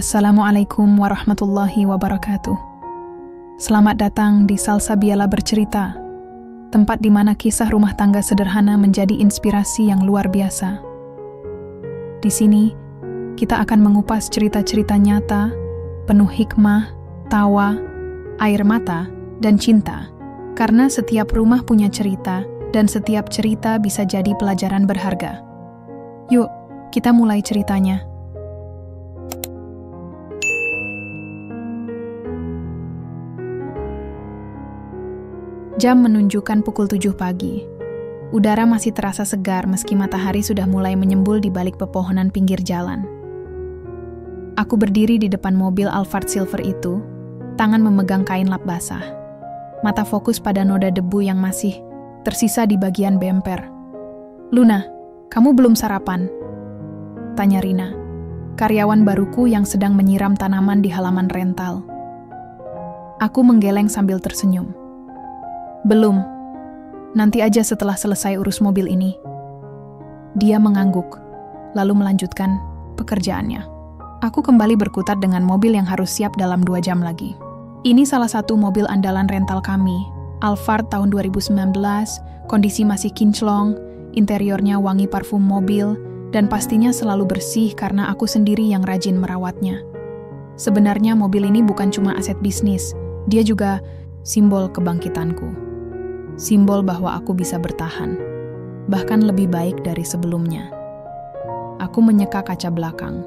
Assalamualaikum warahmatullahi wabarakatuh. Selamat datang di Salsabiala Bercerita, tempat di mana kisah rumah tangga sederhana menjadi inspirasi yang luar biasa. Di sini, kita akan mengupas cerita-cerita nyata, penuh hikmah, tawa, air mata, dan cinta. Karena setiap rumah punya cerita, dan setiap cerita bisa jadi pelajaran berharga. Yuk, kita mulai ceritanya. Jam menunjukkan pukul 7 pagi. Udara masih terasa segar meski matahari sudah mulai menyembul di balik pepohonan pinggir jalan. Aku berdiri di depan mobil Alphard Silver itu, tangan memegang kain lap basah. Mata fokus pada noda debu yang masih tersisa di bagian bemper. "Luna, kamu belum sarapan?" tanya Rina, karyawan baruku yang sedang menyiram tanaman di halaman rental. Aku menggeleng sambil tersenyum. "Belum. Nanti aja setelah selesai urus mobil ini." Dia mengangguk, lalu melanjutkan pekerjaannya. Aku kembali berkutat dengan mobil yang harus siap dalam 2 jam lagi. Ini salah satu mobil andalan rental kami, Alphard tahun 2019, kondisi masih kinclong, interiornya wangi parfum mobil, dan pastinya selalu bersih karena aku sendiri yang rajin merawatnya. Sebenarnya mobil ini bukan cuma aset bisnis, dia juga simbol kebangkitanku. Simbol bahwa aku bisa bertahan, bahkan lebih baik dari sebelumnya. Aku menyeka kaca belakang,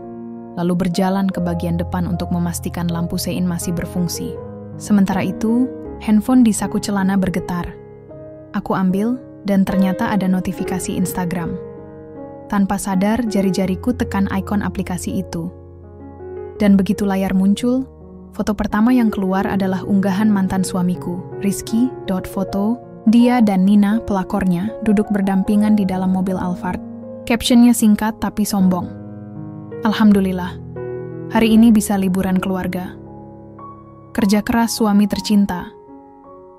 lalu berjalan ke bagian depan untuk memastikan lampu sein masih berfungsi. Sementara itu, handphone di saku celana bergetar. Aku ambil, dan ternyata ada notifikasi Instagram. Tanpa sadar, jari-jariku tekan ikon aplikasi itu. Dan begitu layar muncul, foto pertama yang keluar adalah unggahan mantan suamiku, Rizky.foto. Dia dan Nina, pelakornya, duduk berdampingan di dalam mobil Alphard. Captionnya singkat tapi sombong. "Alhamdulillah, hari ini bisa liburan keluarga. Kerja keras suami tercinta."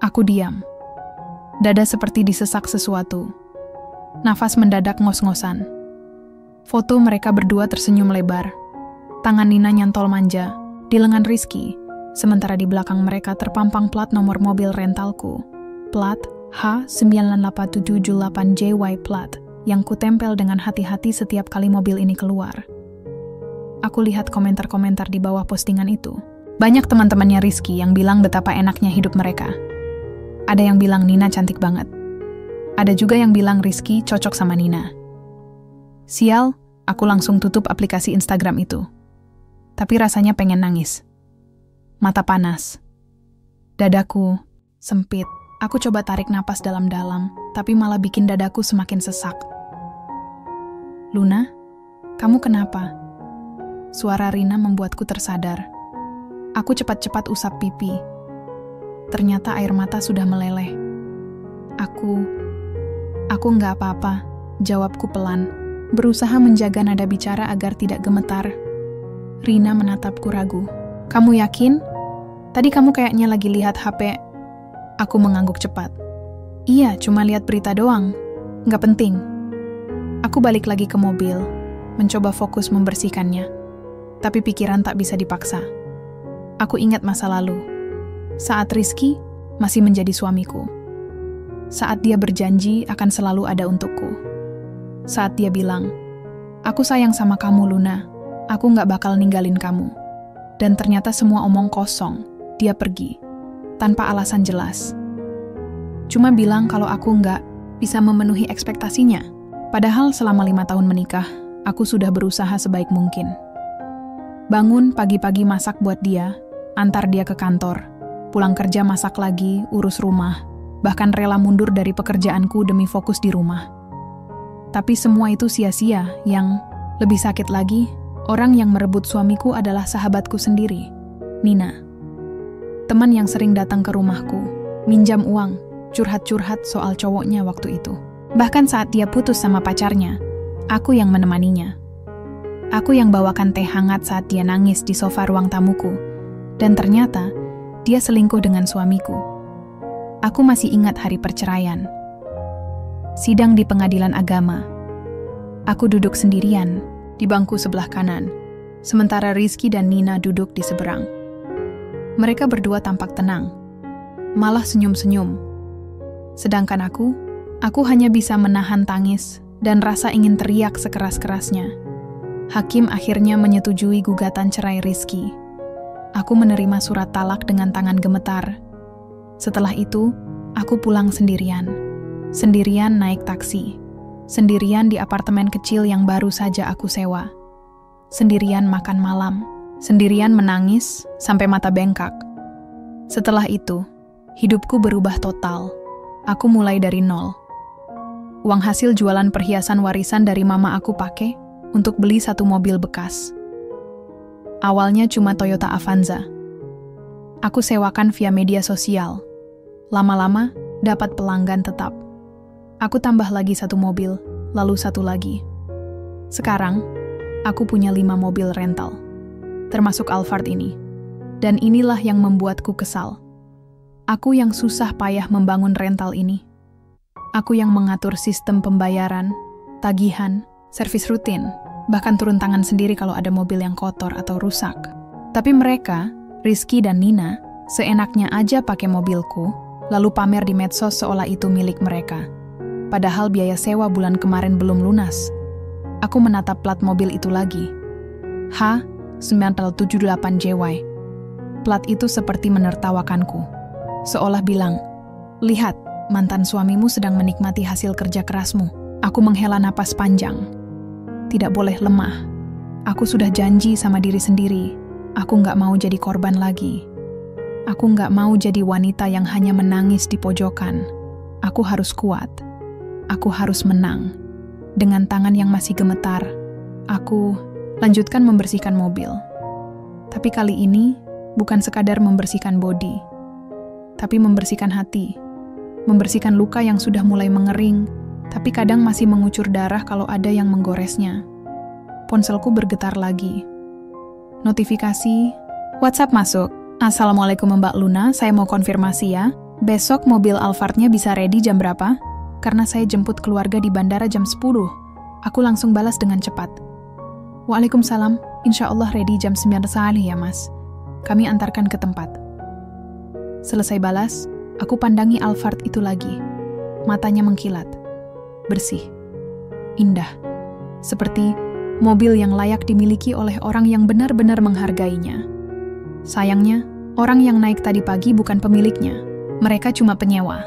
Aku diam. Dada seperti disesak sesuatu. Nafas mendadak ngos-ngosan. Foto mereka berdua tersenyum lebar. Tangan Nina nyantol manja di lengan Rizky, sementara di belakang mereka terpampang plat nomor mobil rentalku. Plat H9878JY plat yang kutempel dengan hati-hati setiap kali mobil ini keluar. Aku lihat komentar-komentar di bawah postingan itu. Banyak teman-temannya Rizky yang bilang betapa enaknya hidup mereka. Ada yang bilang Nina cantik banget. Ada juga yang bilang Rizky cocok sama Nina. Sial, aku langsung tutup aplikasi Instagram itu. Tapi rasanya pengen nangis. Mata panas. Dadaku sempit. Aku coba tarik napas dalam-dalam, tapi malah bikin dadaku semakin sesak. "Luna, kamu kenapa?" Suara Rina membuatku tersadar. Aku cepat-cepat usap pipi. Ternyata air mata sudah meleleh. Aku nggak apa-apa, jawabku pelan, berusaha menjaga nada bicara agar tidak gemetar. Rina menatapku ragu. "Kamu yakin? Tadi kamu kayaknya lagi lihat HP." Aku mengangguk cepat. "Iya, cuma lihat berita doang. Nggak penting." Aku balik lagi ke mobil, mencoba fokus membersihkannya. Tapi pikiran tak bisa dipaksa. Aku ingat masa lalu. Saat Rizky masih menjadi suamiku. Saat dia berjanji akan selalu ada untukku. Saat dia bilang, "Aku sayang sama kamu, Luna. Aku nggak bakal ninggalin kamu." Dan ternyata semua omong kosong. Dia pergi. Tanpa alasan jelas. Cuma bilang kalau aku nggak bisa memenuhi ekspektasinya. Padahal selama 5 tahun menikah, aku sudah berusaha sebaik mungkin. Bangun pagi-pagi masak buat dia, antar dia ke kantor, pulang kerja masak lagi, urus rumah, bahkan rela mundur dari pekerjaanku demi fokus di rumah. Tapi semua itu sia-sia. Yang lebih sakit lagi, orang yang merebut suamiku adalah sahabatku sendiri, Nina. Teman yang sering datang ke rumahku, minjam uang, curhat-curhat soal cowoknya waktu itu. Bahkan saat dia putus sama pacarnya, aku yang menemaninya. Aku yang bawakan teh hangat saat dia nangis di sofa ruang tamuku. Dan ternyata, dia selingkuh dengan suamiku. Aku masih ingat hari perceraian. Sidang di pengadilan agama. Aku duduk sendirian, di bangku sebelah kanan. sementara Rizky dan Nina duduk di seberang. Mereka berdua tampak tenang, malah senyum-senyum. Sedangkan aku hanya bisa menahan tangis dan rasa ingin teriak sekeras-kerasnya. Hakim akhirnya menyetujui gugatan cerai Rizky. Aku menerima surat talak dengan tangan gemetar. Setelah itu, aku pulang sendirian. Sendirian naik taksi. Sendirian di apartemen kecil yang baru saja aku sewa. Sendirian makan malam. Sendirian menangis sampai mata bengkak. Setelah itu, hidupku berubah total. Aku mulai dari nol. Uang hasil jualan perhiasan warisan dari mama aku pakai untuk beli satu mobil bekas. Awalnya cuma Toyota Avanza. Aku sewakan via media sosial. Lama-lama dapat pelanggan tetap. Aku tambah lagi satu mobil, lalu satu lagi. Sekarang, aku punya 5 mobil rental, termasuk Alphard ini. Dan inilah yang membuatku kesal. Aku yang susah payah membangun rental ini. Aku yang mengatur sistem pembayaran, tagihan, servis rutin, bahkan turun tangan sendiri kalau ada mobil yang kotor atau rusak. Tapi mereka, Rizky dan Nina, seenaknya aja pakai mobilku, lalu pamer di medsos seolah itu milik mereka. Padahal biaya sewa bulan kemarin belum lunas. Aku menatap plat mobil itu lagi. H978JY. Plat itu seperti menertawakanku. Seolah bilang, "Lihat, mantan suamimu sedang menikmati hasil kerja kerasmu." Aku menghela napas panjang. Tidak boleh lemah. Aku sudah janji sama diri sendiri. Aku nggak mau jadi korban lagi. Aku nggak mau jadi wanita yang hanya menangis di pojokan. Aku harus kuat. Aku harus menang. Dengan tangan yang masih gemetar, aku lanjutkan membersihkan mobil. Tapi kali ini bukan sekadar membersihkan bodi, tapi membersihkan hati. Membersihkan luka yang sudah mulai mengering, tapi kadang masih mengucur darah kalau ada yang menggoresnya. Ponselku bergetar lagi. Notifikasi, WhatsApp masuk. Assalamualaikum Mbak Luna, saya mau konfirmasi ya. Besok mobil Alphardnya bisa ready jam berapa? Karena saya jemput keluarga di bandara jam 10. Aku langsung balas dengan cepat. Waalaikumsalam, insya Allah ready jam 9 sekali ya mas. Kami antarkan ke tempat. Selesai balas, aku pandangi Alphard itu lagi. Matanya mengkilat. Bersih, indah, seperti mobil yang layak dimiliki oleh orang yang benar-benar menghargainya. Sayangnya, orang yang naik tadi pagi bukan pemiliknya, mereka cuma penyewa.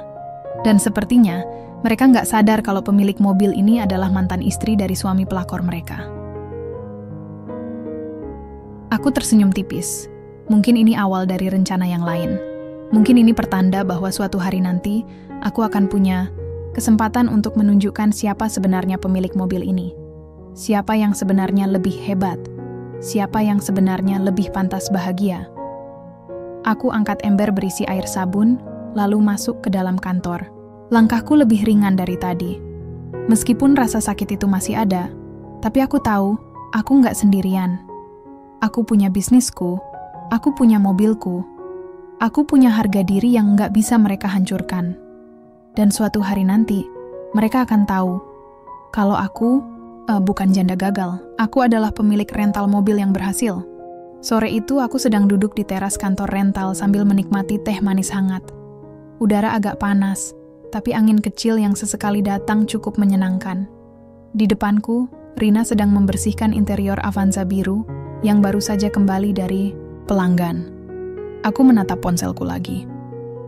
Dan sepertinya, mereka nggak sadar kalau pemilik mobil ini adalah mantan istri dari suami pelakor mereka. Aku tersenyum tipis. Mungkin ini awal dari rencana yang lain. Mungkin ini pertanda bahwa suatu hari nanti, aku akan punya kesempatan untuk menunjukkan siapa sebenarnya pemilik mobil ini. Siapa yang sebenarnya lebih hebat. Siapa yang sebenarnya lebih pantas bahagia. Aku angkat ember berisi air sabun, lalu masuk ke dalam kantor. Langkahku lebih ringan dari tadi. Meskipun rasa sakit itu masih ada, tapi aku tahu, aku nggak sendirian. Aku punya bisnisku, aku punya mobilku, aku punya harga diri yang nggak bisa mereka hancurkan. Dan suatu hari nanti, mereka akan tahu kalau aku bukan janda gagal. Aku adalah pemilik rental mobil yang berhasil. Sore itu aku sedang duduk di teras kantor rental sambil menikmati teh manis hangat. Udara agak panas, tapi angin kecil yang sesekali datang cukup menyenangkan. Di depanku, Rina sedang membersihkan interior Avanza biru yang baru saja kembali dari pelanggan. Aku menatap ponselku lagi.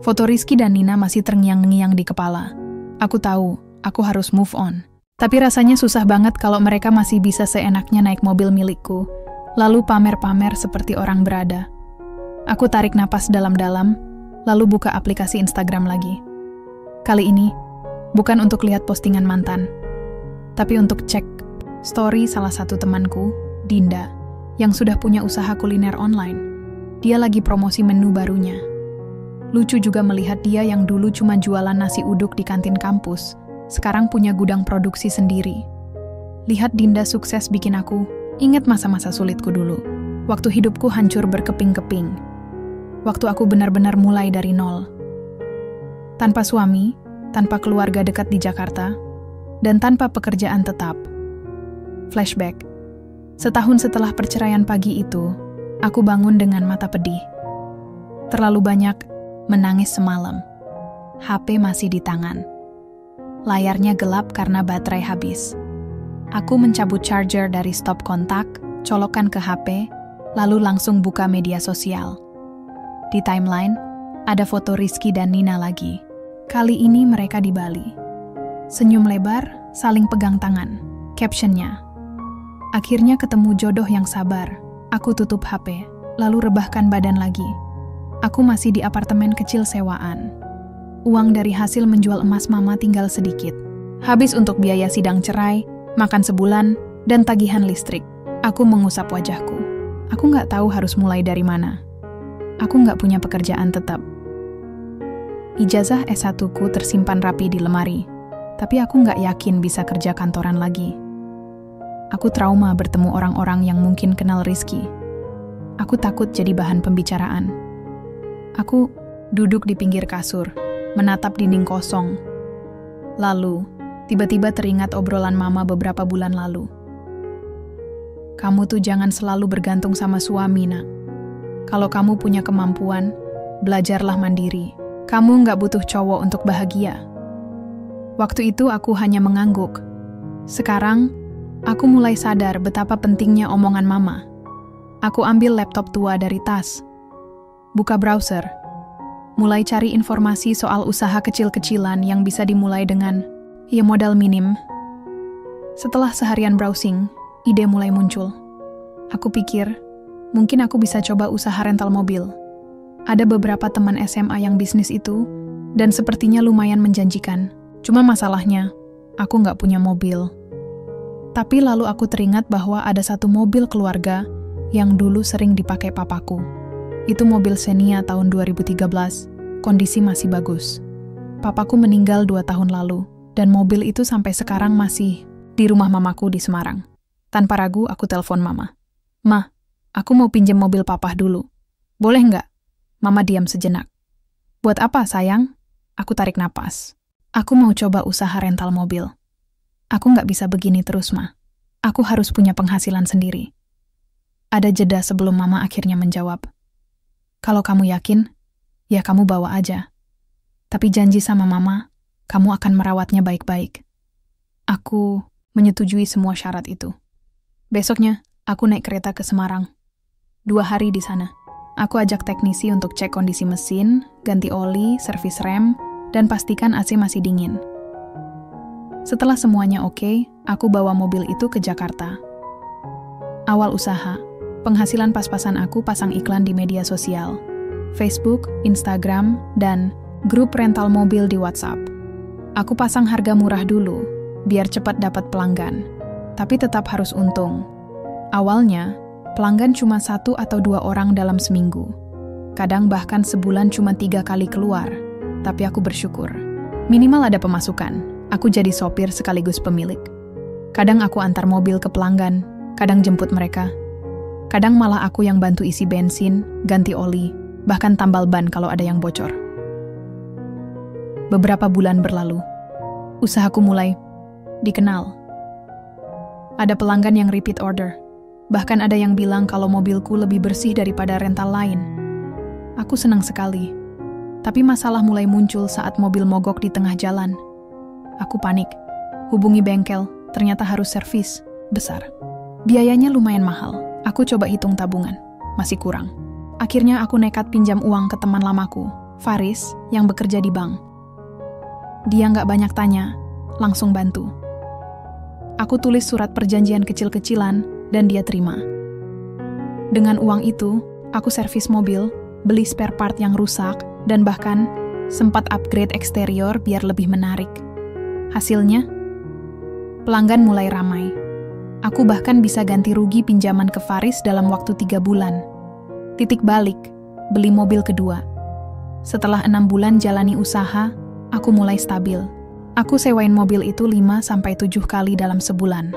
Foto Rizky dan Nina masih terngiang-ngiang di kepala. Aku tahu, aku harus move on. Tapi rasanya susah banget kalau mereka masih bisa seenaknya naik mobil milikku, lalu pamer-pamer seperti orang berada. Aku tarik napas dalam-dalam, lalu buka aplikasi Instagram lagi. Kali ini, bukan untuk lihat postingan mantan, tapi untuk cek story salah satu temanku, Dinda, yang sudah punya usaha kuliner online. Dia lagi promosi menu barunya. Lucu juga melihat dia yang dulu cuma jualan nasi uduk di kantin kampus, sekarang punya gudang produksi sendiri. Lihat Dinda sukses bikin aku ingat masa-masa sulitku dulu. Waktu hidupku hancur berkeping-keping. Waktu aku benar-benar mulai dari nol. Tanpa suami, tanpa keluarga dekat di Jakarta, dan tanpa pekerjaan tetap. Flashback. Setahun setelah perceraian pagi itu, aku bangun dengan mata pedih. Terlalu banyak menangis semalam. HP masih di tangan. Layarnya gelap karena baterai habis. Aku mencabut charger dari stop kontak, colokkan ke HP, lalu langsung buka media sosial. Di timeline, ada foto Rizky dan Nina lagi. Kali ini mereka di Bali. Senyum lebar, saling pegang tangan. Captionnya, "Akhirnya ketemu jodoh yang sabar." Aku tutup HP, lalu rebahkan badan lagi. Aku masih di apartemen kecil sewaan. Uang dari hasil menjual emas mama tinggal sedikit. Habis untuk biaya sidang cerai, makan sebulan, dan tagihan listrik. Aku mengusap wajahku. Aku nggak tahu harus mulai dari mana. Aku nggak punya pekerjaan tetap. Ijazah S1-ku tersimpan rapi di lemari, tapi aku nggak yakin bisa kerja kantoran lagi. Aku trauma bertemu orang-orang yang mungkin kenal Rizky. Aku takut jadi bahan pembicaraan. Aku duduk di pinggir kasur, menatap dinding kosong. Lalu, tiba-tiba teringat obrolan mama beberapa bulan lalu. "Kamu tuh jangan selalu bergantung sama suami, nak. Kalau kamu punya kemampuan, belajarlah mandiri. Kamu nggak butuh cowok untuk bahagia." Waktu itu aku hanya mengangguk. Sekarang, aku mulai sadar betapa pentingnya omongan mama. Aku ambil laptop tua dari tas. Buka browser. Mulai cari informasi soal usaha kecil-kecilan yang bisa dimulai dengan modal minim. Setelah seharian browsing, ide mulai muncul. Aku pikir, mungkin aku bisa coba usaha rental mobil. Ada beberapa teman SMA yang bisnis itu, dan sepertinya lumayan menjanjikan. Cuma masalahnya, aku nggak punya mobil. Tapi lalu aku teringat bahwa ada satu mobil keluarga yang dulu sering dipakai papaku. Itu mobil Xenia tahun 2013, kondisi masih bagus. Papaku meninggal 2 tahun lalu, dan mobil itu sampai sekarang masih di rumah mamaku di Semarang. Tanpa ragu, aku telepon mama. "Ma, aku mau pinjam mobil papa dulu. Boleh nggak?" Mama diam sejenak. "Buat apa, sayang?" Aku tarik napas. "Aku mau coba usaha rental mobil. Aku nggak bisa begini terus, Ma. Aku harus punya penghasilan sendiri." Ada jeda sebelum mama akhirnya menjawab. "Kalau kamu yakin, ya kamu bawa aja. Tapi janji sama mama, kamu akan merawatnya baik-baik." Aku menyetujui semua syarat itu. Besoknya, aku naik kereta ke Semarang. 2 hari di sana. Aku ajak teknisi untuk cek kondisi mesin, ganti oli, servis rem, dan pastikan AC masih dingin. Setelah semuanya oke, aku bawa mobil itu ke Jakarta. Awal usaha, penghasilan pas-pasan aku pasang iklan di media sosial, Facebook, Instagram, dan grup rental mobil di WhatsApp. Aku pasang harga murah dulu, biar cepat dapat pelanggan, tapi tetap harus untung. Awalnya, pelanggan cuma 1 atau 2 orang dalam seminggu. Kadang bahkan sebulan cuma 3 kali keluar, tapi aku bersyukur. Minimal ada pemasukan, aku jadi sopir sekaligus pemilik. Kadang aku antar mobil ke pelanggan, kadang jemput mereka. Kadang malah aku yang bantu isi bensin, ganti oli, bahkan tambal ban kalau ada yang bocor. Beberapa bulan berlalu, usahaku mulai dikenal. Ada pelanggan yang repeat order. Bahkan ada yang bilang kalau mobilku lebih bersih daripada rental lain. Aku senang sekali. Tapi masalah mulai muncul saat mobil mogok di tengah jalan. Aku panik. Hubungi bengkel, ternyata harus servis. Besar. Biayanya lumayan mahal. Aku coba hitung tabungan. Masih kurang. Akhirnya aku nekat pinjam uang ke teman lamaku, Faris, yang bekerja di bank. Dia nggak banyak tanya, langsung bantu. Aku tulis surat perjanjian kecil-kecilan, dan dia terima. Dengan uang itu, aku servis mobil, beli spare part yang rusak, dan bahkan sempat upgrade eksterior biar lebih menarik. Hasilnya, pelanggan mulai ramai. Aku bahkan bisa ganti rugi pinjaman ke Faris dalam waktu 3 bulan. Titik balik, beli mobil kedua. Setelah 6 bulan jalani usaha, aku mulai stabil. Aku sewain mobil itu 5-7 kali dalam sebulan.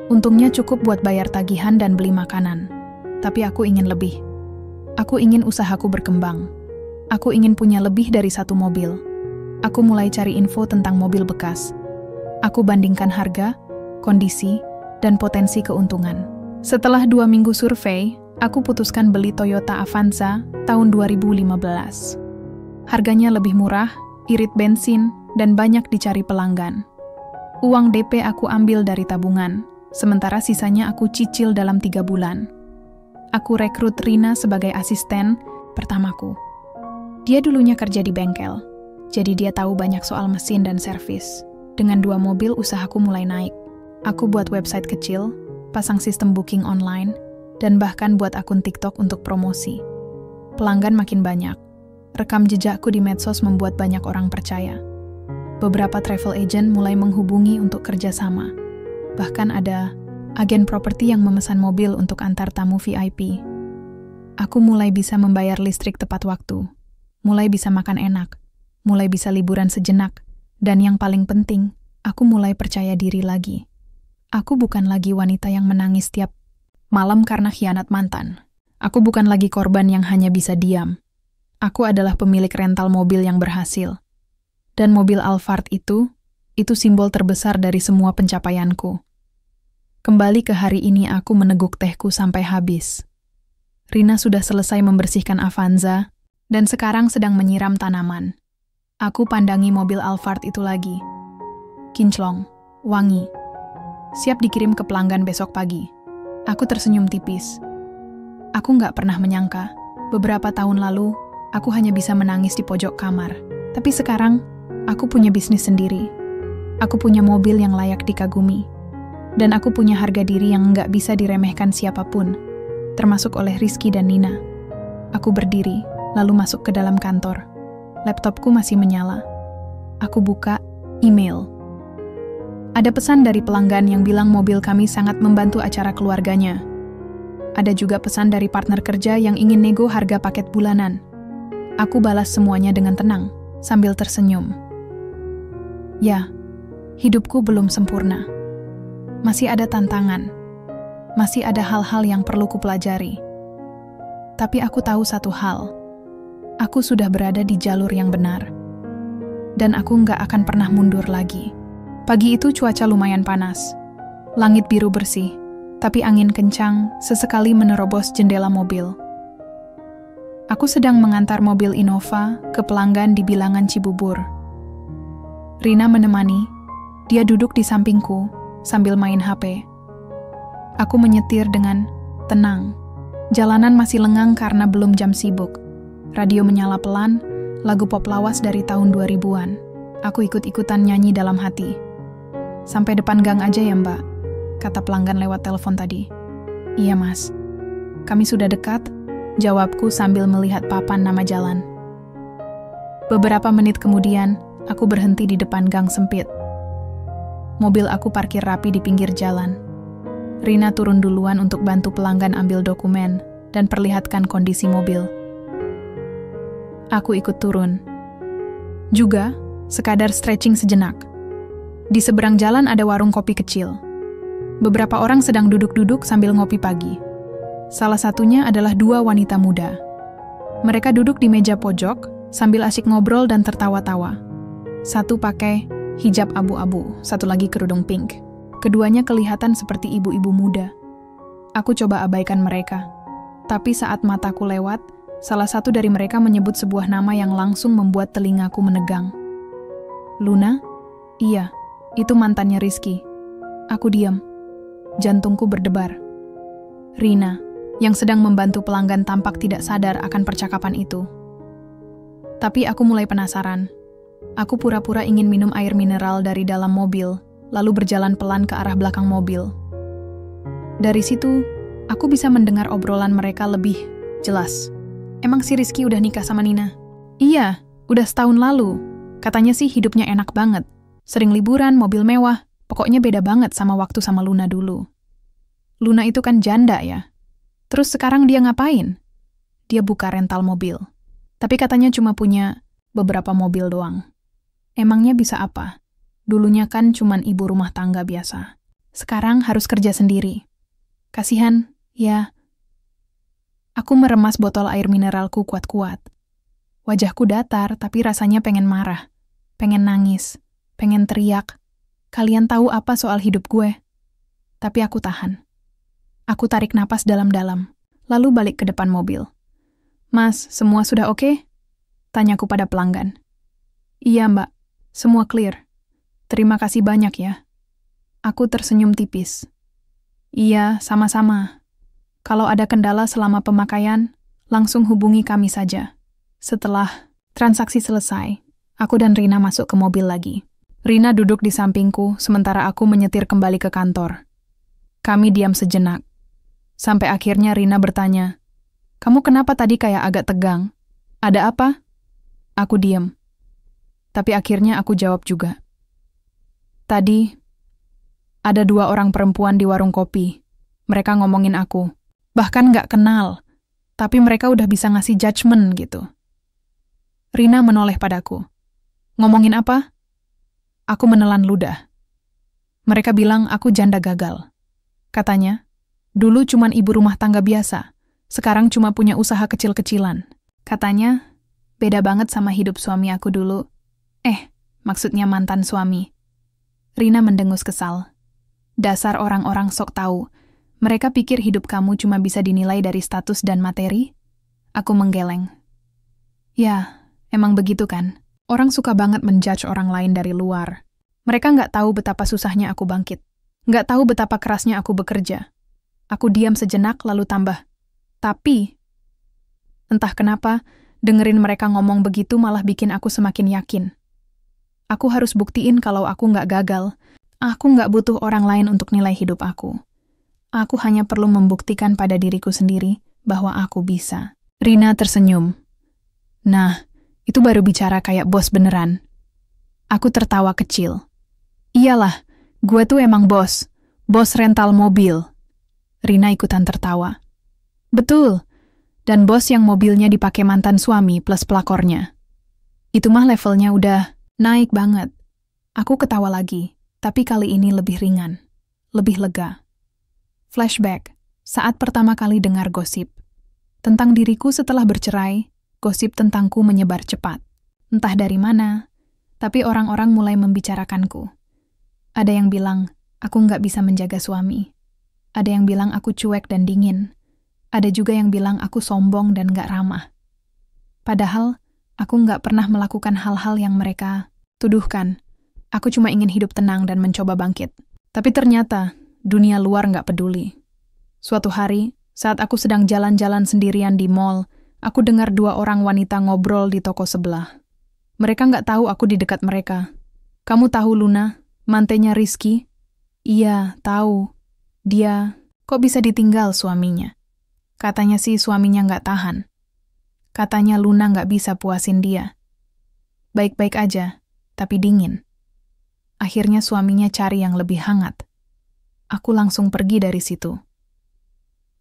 Untungnya cukup buat bayar tagihan dan beli makanan. Tapi aku ingin lebih. Aku ingin usahaku berkembang. Aku ingin punya lebih dari 1 mobil. Aku mulai cari info tentang mobil bekas. Aku bandingkan harga, kondisi, dan potensi keuntungan. Setelah 2 minggu survei, aku putuskan beli Toyota Avanza tahun 2015. Harganya lebih murah, irit bensin, dan banyak dicari pelanggan. Uang DP aku ambil dari tabungan, sementara sisanya aku cicil dalam 3 bulan. Aku rekrut Rina sebagai asisten pertamaku. Dia dulunya kerja di bengkel, jadi dia tahu banyak soal mesin dan servis. Dengan 2 mobil, usahaku mulai naik. Aku buat website kecil, pasang sistem booking online, dan bahkan buat akun TikTok untuk promosi. Pelanggan makin banyak. Rekam jejakku di medsos membuat banyak orang percaya. Beberapa travel agent mulai menghubungi untuk kerjasama. Bahkan ada agen properti yang memesan mobil untuk antar tamu VIP. Aku mulai bisa membayar listrik tepat waktu, mulai bisa makan enak, mulai bisa liburan sejenak, dan yang paling penting, aku mulai percaya diri lagi. Aku bukan lagi wanita yang menangis tiap malam karena khianat mantan. Aku bukan lagi korban yang hanya bisa diam. Aku adalah pemilik rental mobil yang berhasil. Dan mobil Alphard itu simbol terbesar dari semua pencapaianku. Kembali ke hari ini aku meneguk tehku sampai habis. Rina sudah selesai membersihkan Avanza, dan sekarang sedang menyiram tanaman. Aku pandangi mobil Alphard itu lagi. Kinclong, wangi. Siap dikirim ke pelanggan besok pagi. Aku tersenyum tipis. Aku nggak pernah menyangka, beberapa tahun lalu, aku hanya bisa menangis di pojok kamar. Tapi sekarang, aku punya bisnis sendiri. Aku punya mobil yang layak dikagumi. Dan aku punya harga diri yang nggak bisa diremehkan siapapun, termasuk oleh Rizky dan Nina. Aku berdiri, lalu masuk ke dalam kantor. Laptopku masih menyala. Aku buka email. Ada pesan dari pelanggan yang bilang mobil kami sangat membantu acara keluarganya. Ada juga pesan dari partner kerja yang ingin nego harga paket bulanan. Aku balas semuanya dengan tenang, sambil tersenyum. Ya, hidupku belum sempurna. Masih ada tantangan. Masih ada hal-hal yang perlu kupelajari. Tapi aku tahu satu hal. Aku sudah berada di jalur yang benar. Dan aku nggak akan pernah mundur lagi. Pagi itu cuaca lumayan panas. Langit biru bersih, tapi angin kencang sesekali menerobos jendela mobil. Aku sedang mengantar mobil Innova ke pelanggan di bilangan Cibubur. Rina menemani. Dia duduk di sampingku sambil main HP. Aku menyetir dengan tenang. Jalanan masih lengang karena belum jam sibuk. Radio menyala pelan, lagu pop lawas dari tahun 2000-an. Aku ikut-ikutan nyanyi dalam hati. Sampai depan gang aja ya mbak, kata pelanggan lewat telepon tadi. Iya mas. Kami sudah dekat, jawabku sambil melihat papan nama jalan. Beberapa menit kemudian, aku berhenti di depan gang sempit. Mobil aku parkir rapi di pinggir jalan. Rina turun duluan untuk bantu pelanggan ambil dokumen dan perlihatkan kondisi mobil. Aku ikut turun. Juga, sekadar stretching sejenak. Di seberang jalan ada warung kopi kecil. Beberapa orang sedang duduk-duduk sambil ngopi pagi. Salah satunya adalah 2 wanita muda. Mereka duduk di meja pojok sambil asyik ngobrol dan tertawa-tawa. Satu pakai hijab abu-abu, satu lagi kerudung pink. Keduanya kelihatan seperti ibu-ibu muda. Aku coba abaikan mereka. Tapi saat mataku lewat, salah satu dari mereka menyebut sebuah nama yang langsung membuat telingaku menegang. Luna? Iya. Itu mantannya Rizky. Aku diam. Jantungku berdebar. Rina, yang sedang membantu pelanggan tampak tidak sadar akan percakapan itu. Tapi aku mulai penasaran. Aku pura-pura ingin minum air mineral dari dalam mobil, lalu berjalan pelan ke arah belakang mobil. Dari situ, aku bisa mendengar obrolan mereka lebih jelas. Emang si Rizky udah nikah sama Nina? Iya, udah setahun lalu. Katanya sih hidupnya enak banget. Sering liburan, mobil mewah, pokoknya beda banget sama waktu sama Luna dulu. Luna itu kan janda ya. Terus sekarang dia ngapain? Dia buka rental mobil. Tapi katanya cuma punya beberapa mobil doang. Emangnya bisa apa? Dulunya kan cuman ibu rumah tangga biasa. Sekarang harus kerja sendiri. Kasihan, ya. Aku meremas botol air mineralku kuat-kuat. Wajahku datar, tapi rasanya pengen marah, pengen nangis. Pengen teriak, kalian tahu apa soal hidup gue? Tapi aku tahan. Aku tarik napas dalam-dalam, lalu balik ke depan mobil. Mas, semua sudah oke? Tanyaku pada pelanggan. Iya mbak, semua clear. Terima kasih banyak ya. Aku tersenyum tipis. Iya, sama-sama. Kalau ada kendala selama pemakaian, langsung hubungi kami saja. Setelah transaksi selesai, aku dan Rina masuk ke mobil lagi. Rina duduk di sampingku, sementara aku menyetir kembali ke kantor. Kami diam sejenak. Sampai akhirnya Rina bertanya, "Kamu kenapa tadi kayak agak tegang? Ada apa?" Aku diam. Tapi akhirnya aku jawab juga. Tadi, ada 2 orang perempuan di warung kopi. Mereka ngomongin aku. Bahkan nggak kenal. Tapi mereka udah bisa ngasih judgement gitu. Rina menoleh padaku. Ngomongin apa? Aku menelan ludah. Mereka bilang aku janda gagal. Katanya, dulu cuman ibu rumah tangga biasa. Sekarang cuma punya usaha kecil-kecilan. Katanya, beda banget sama hidup suami aku dulu. Maksudnya mantan suami. Rina mendengus kesal. Dasar orang-orang sok tahu. Mereka pikir hidup kamu cuma bisa dinilai dari status dan materi? Aku menggeleng. Ya, emang begitu kan? Orang suka banget menjudge orang lain dari luar. Mereka nggak tahu betapa susahnya aku bangkit. Nggak tahu betapa kerasnya aku bekerja. Aku diam sejenak lalu tambah. Tapi, entah kenapa, dengerin mereka ngomong begitu malah bikin aku semakin yakin. Aku harus buktiin kalau aku nggak gagal. Aku nggak butuh orang lain untuk nilai hidup aku. Aku hanya perlu membuktikan pada diriku sendiri bahwa aku bisa. Rina tersenyum. Nah, itu baru bicara kayak bos beneran. Aku tertawa kecil. Iyalah, gue tuh emang bos. Bos rental mobil. Rina ikutan tertawa. Betul. Dan bos yang mobilnya dipakai mantan suami plus pelakornya. Itu mah levelnya udah naik banget. Aku ketawa lagi, tapi kali ini lebih ringan. Lebih lega. Flashback, saat pertama kali dengar gosip. Tentang diriku setelah bercerai, gosip tentangku menyebar cepat. Entah dari mana, tapi orang-orang mulai membicarakanku. Ada yang bilang, aku nggak bisa menjaga suami. Ada yang bilang aku cuek dan dingin. Ada juga yang bilang aku sombong dan nggak ramah. Padahal, aku nggak pernah melakukan hal-hal yang mereka tuduhkan. Aku cuma ingin hidup tenang dan mencoba bangkit. Tapi ternyata, dunia luar nggak peduli. Suatu hari, saat aku sedang jalan-jalan sendirian di mall, aku dengar 2 orang wanita ngobrol di toko sebelah. Mereka nggak tahu aku di dekat mereka. Kamu tahu Luna, mantenya Rizky? Iya, tahu. Dia, kok bisa ditinggal suaminya? Katanya sih suaminya nggak tahan. Katanya Luna nggak bisa puasin dia. Baik-baik aja, tapi dingin. Akhirnya suaminya cari yang lebih hangat. Aku langsung pergi dari situ.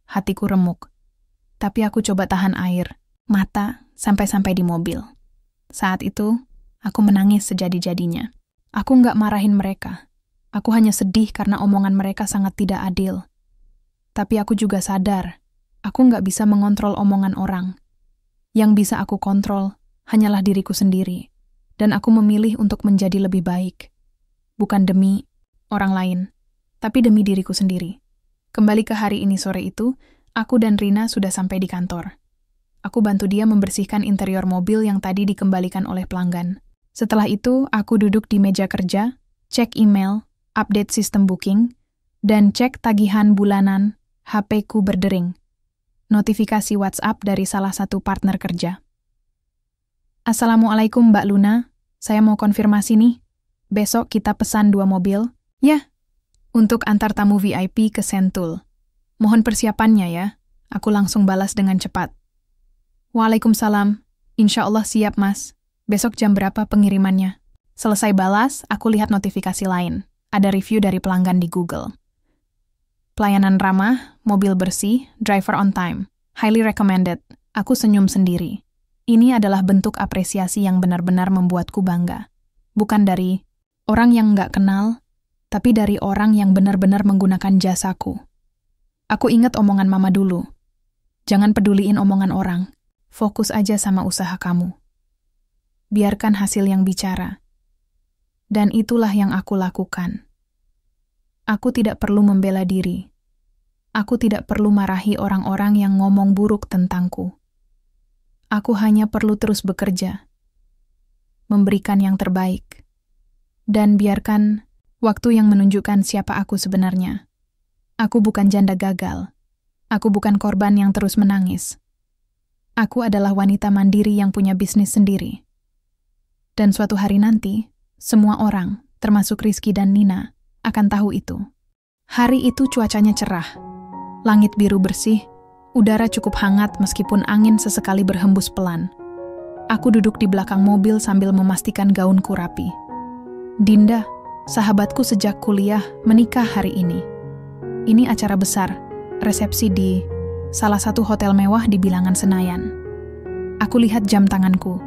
Hatiku remuk. Tapi aku coba tahan air, mata, sampai-sampai di mobil. Saat itu, aku menangis sejadi-jadinya. Aku nggak marahin mereka. Aku hanya sedih karena omongan mereka sangat tidak adil. Tapi aku juga sadar, aku nggak bisa mengontrol omongan orang. Yang bisa aku kontrol hanyalah diriku sendiri. Dan aku memilih untuk menjadi lebih baik. Bukan demi orang lain, tapi demi diriku sendiri. Kembali ke hari ini sore itu, aku dan Rina sudah sampai di kantor. Aku bantu dia membersihkan interior mobil yang tadi dikembalikan oleh pelanggan. Setelah itu, aku duduk di meja kerja, cek email, update sistem booking, dan cek tagihan bulanan. HP-ku berdering. Notifikasi WhatsApp dari salah satu partner kerja. Assalamualaikum Mbak Luna, saya mau konfirmasi nih. Besok kita pesan 2 mobil. Ya, untuk antar tamu VIP ke Sentul. Mohon persiapannya ya. Aku langsung balas dengan cepat. Waalaikumsalam. Insya Allah siap mas. Besok jam berapa pengirimannya? Selesai balas, aku lihat notifikasi lain. Ada review dari pelanggan di Google. Pelayanan ramah, mobil bersih, driver on time. Highly recommended. Aku senyum sendiri. Ini adalah bentuk apresiasi yang benar-benar membuatku bangga. Bukan dari orang yang nggak kenal, tapi dari orang yang benar-benar menggunakan jasaku. Aku ingat omongan mama dulu. Jangan peduliin omongan orang. Fokus aja sama usaha kamu. Biarkan hasil yang bicara. Dan itulah yang aku lakukan. Aku tidak perlu membela diri. Aku tidak perlu marahi orang-orang yang ngomong buruk tentangku. Aku hanya perlu terus bekerja, memberikan yang terbaik, dan biarkan waktu yang menunjukkan siapa aku sebenarnya. Aku bukan janda gagal. Aku bukan korban yang terus menangis. Aku adalah wanita mandiri yang punya bisnis sendiri. Dan suatu hari nanti, semua orang, termasuk Rizky dan Nina, akan tahu itu. Hari itu cuacanya cerah. Langit biru bersih, udara cukup hangat meskipun angin sesekali berhembus pelan. Aku duduk di belakang mobil sambil memastikan gaunku rapi. Dinda, sahabatku sejak kuliah, menikah hari ini. Ini acara besar, resepsi di salah satu hotel mewah di bilangan Senayan. Aku lihat jam tanganku.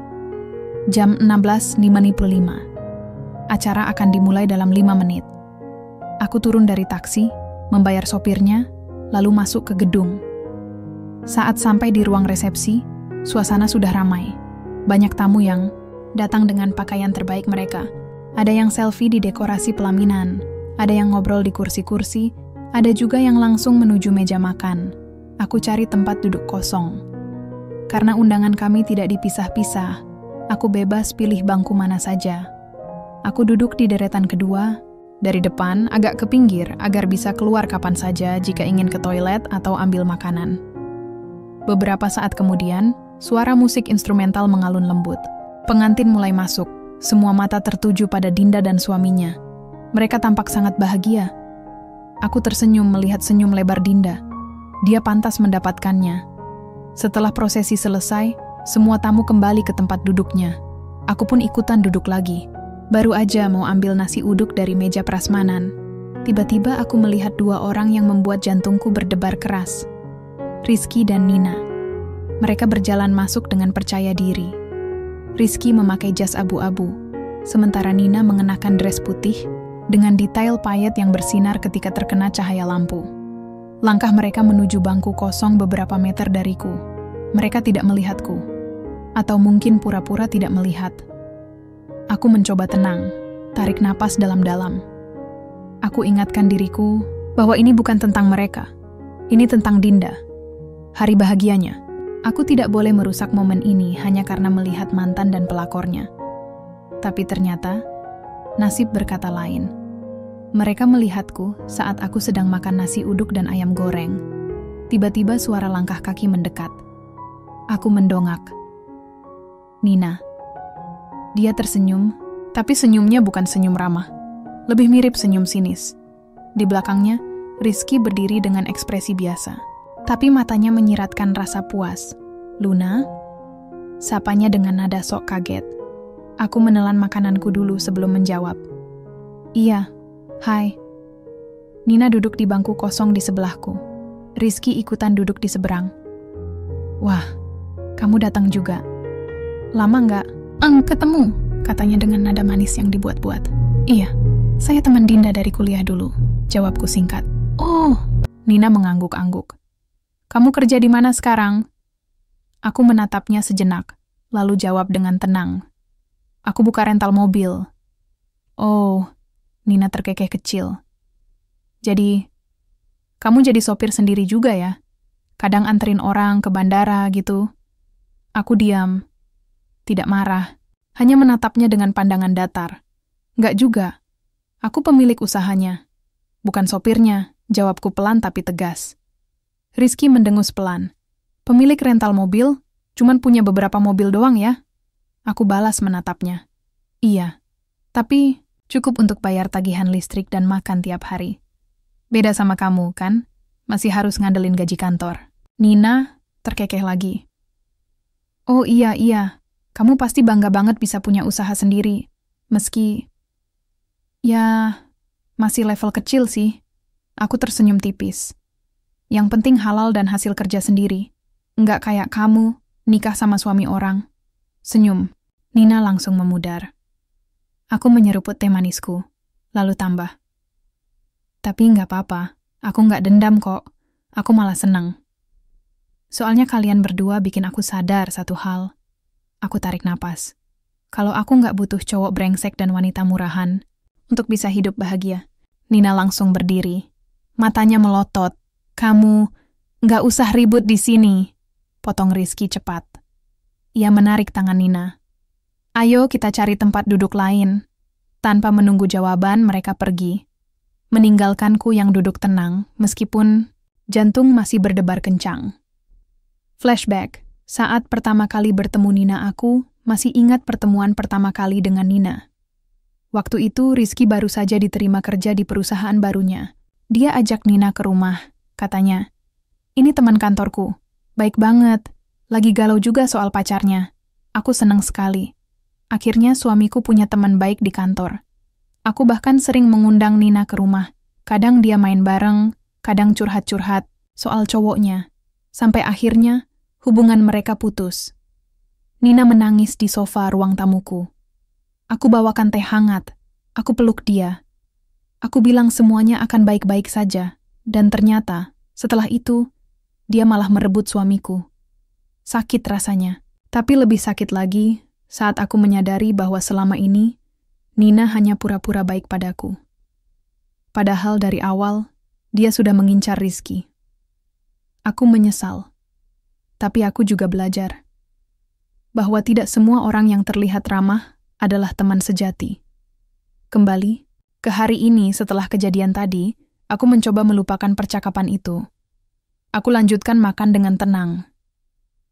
Jam 16.55. Acara akan dimulai dalam 5 menit. Aku turun dari taksi, membayar sopirnya, lalu masuk ke gedung. Saat sampai di ruang resepsi, suasana sudah ramai. Banyak tamu yang datang dengan pakaian terbaik mereka. Ada yang selfie di dekorasi pelaminan, ada yang ngobrol di kursi-kursi, ada juga yang langsung menuju meja makan. Aku cari tempat duduk kosong. Karena undangan kami tidak dipisah-pisah, aku bebas pilih bangku mana saja. Aku duduk di deretan kedua, dari depan agak ke pinggir agar bisa keluar kapan saja jika ingin ke toilet atau ambil makanan. Beberapa saat kemudian, suara musik instrumental mengalun lembut. Pengantin mulai masuk, semua mata tertuju pada Dinda dan suaminya. Mereka tampak sangat bahagia. Aku tersenyum melihat senyum lebar Dinda. Dia pantas mendapatkannya. Setelah prosesi selesai, semua tamu kembali ke tempat duduknya. Aku pun ikutan duduk lagi. Baru aja mau ambil nasi uduk dari meja prasmanan. Tiba-tiba aku melihat 2 orang yang membuat jantungku berdebar keras. Rizky dan Nina. Mereka berjalan masuk dengan percaya diri. Rizky memakai jas abu-abu, sementara Nina mengenakan dres putih dengan detail payet yang bersinar ketika terkena cahaya lampu. Langkah mereka menuju bangku kosong beberapa meter dariku. Mereka tidak melihatku. Atau mungkin pura-pura tidak melihat. Aku mencoba tenang, tarik napas dalam-dalam. Aku ingatkan diriku bahwa ini bukan tentang mereka. Ini tentang Dinda. Hari bahagianya. Aku tidak boleh merusak momen ini hanya karena melihat mantan dan pelakornya. Tapi ternyata, nasib berkata lain. Mereka melihatku saat aku sedang makan nasi uduk dan ayam goreng. Tiba-tiba suara langkah kaki mendekat. Aku mendongak. Nina. Dia tersenyum, tapi senyumnya bukan senyum ramah. Lebih mirip senyum sinis. Di belakangnya, Rizky berdiri dengan ekspresi biasa. Tapi matanya menyiratkan rasa puas. Luna? Sapanya dengan nada sok kaget. Aku menelan makananku dulu sebelum menjawab. Iya, hai. Nina duduk di bangku kosong di sebelahku. Rizky ikutan duduk di seberang. Wah, kamu datang juga. Lama nggak? Ketemu, katanya dengan nada manis yang dibuat-buat. Iya, saya teman Dinda dari kuliah dulu, jawabku singkat. Oh, Nina mengangguk-angguk. Kamu kerja di mana sekarang? Aku menatapnya sejenak, lalu jawab dengan tenang. Aku buka rental mobil. Oh, Nina terkekeh kecil. Jadi, kamu jadi sopir sendiri juga ya? Kadang anterin orang ke bandara gitu. Aku diam. Tidak marah, hanya menatapnya dengan pandangan datar. Nggak juga. Aku pemilik usahanya. Bukan sopirnya, jawabku pelan tapi tegas. Rizky mendengus pelan. Pemilik rental mobil, cuman punya beberapa mobil doang ya? Aku balas menatapnya. Iya, tapi cukup untuk bayar tagihan listrik dan makan tiap hari. Beda sama kamu, kan? Masih harus ngandelin gaji kantor. Nina terkekeh lagi. Oh iya, kamu pasti bangga banget bisa punya usaha sendiri. Meski, ya, masih level kecil sih. Aku tersenyum tipis. Yang penting halal dan hasil kerja sendiri. Nggak kayak kamu, nikah sama suami orang. Senyum. Nina langsung memudar. Aku menyeruput teh manisku, lalu tambah. Tapi nggak apa-apa, aku nggak dendam kok. Aku malah seneng. Soalnya kalian berdua bikin aku sadar satu hal. Aku tarik napas. Kalau aku nggak butuh cowok brengsek dan wanita murahan untuk bisa hidup bahagia. Nina langsung berdiri. Matanya melotot. Kamu nggak usah ribut di sini, potong Rizky cepat. Ia menarik tangan Nina. Ayo kita cari tempat duduk lain. Tanpa menunggu jawaban, mereka pergi. Meninggalkanku yang duduk tenang, meskipun jantung masih berdebar kencang. Flashback, saat pertama kali bertemu Nina aku masih ingat pertemuan pertama kali dengan Nina. Waktu itu Rizky baru saja diterima kerja di perusahaan barunya. Dia ajak Nina ke rumah, katanya. Ini teman kantorku, baik banget, lagi galau juga soal pacarnya. Aku senang sekali. Akhirnya suamiku punya teman baik di kantor. Aku bahkan sering mengundang Nina ke rumah. Kadang dia main bareng, kadang curhat-curhat soal cowoknya. Sampai akhirnya hubungan mereka putus. Nina menangis di sofa ruang tamuku. Aku bawakan teh hangat. Aku peluk dia. Aku bilang semuanya akan baik-baik saja. Dan ternyata, setelah itu, dia malah merebut suamiku. Sakit rasanya. Tapi lebih sakit lagi saat aku menyadari bahwa selama ini, Nina hanya pura-pura baik padaku. Padahal dari awal, dia sudah mengincar Rizky. Aku menyesal. Tapi aku juga belajar bahwa tidak semua orang yang terlihat ramah adalah teman sejati. Kembali, ke hari ini setelah kejadian tadi, aku mencoba melupakan percakapan itu. Aku lanjutkan makan dengan tenang.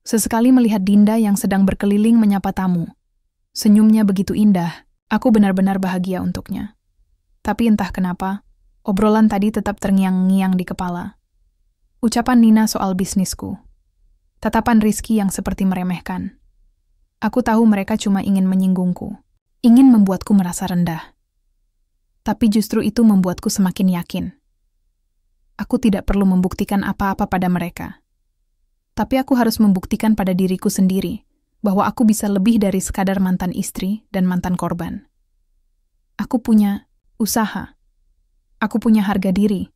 Sesekali melihat Dinda yang sedang berkeliling menyapa tamu. Senyumnya begitu indah, aku benar-benar bahagia untuknya. Tapi entah kenapa, obrolan tadi tetap terngiang-ngiang di kepala. Ucapan Nina soal bisnisku. Tatapan Rizky yang seperti meremehkan. Aku tahu mereka cuma ingin menyinggungku, ingin membuatku merasa rendah. Tapi justru itu membuatku semakin yakin. Aku tidak perlu membuktikan apa-apa pada mereka. Tapi aku harus membuktikan pada diriku sendiri bahwa aku bisa lebih dari sekadar mantan istri dan mantan korban. Aku punya usaha. Aku punya harga diri.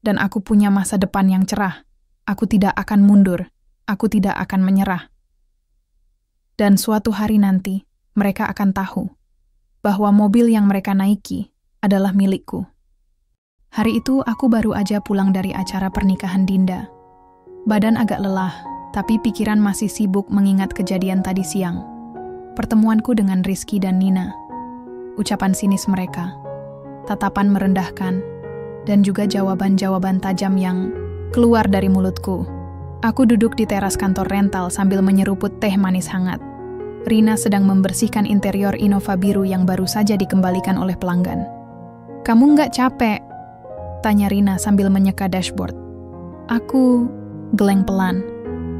Dan aku punya masa depan yang cerah. Aku tidak akan mundur. Aku tidak akan menyerah. Dan suatu hari nanti, mereka akan tahu bahwa mobil yang mereka naiki adalah milikku. Hari itu aku baru aja pulang dari acara pernikahan Dinda. Badan agak lelah, tapi pikiran masih sibuk mengingat kejadian tadi siang. Pertemuanku dengan Rizky dan Nina. Ucapan sinis mereka, tatapan merendahkan, dan juga jawaban-jawaban tajam yang keluar dari mulutku. Aku duduk di teras kantor rental sambil menyeruput teh manis hangat. Rina sedang membersihkan interior Innova biru yang baru saja dikembalikan oleh pelanggan. "Kamu nggak capek?" tanya Rina sambil menyeka dashboard. Aku geleng pelan.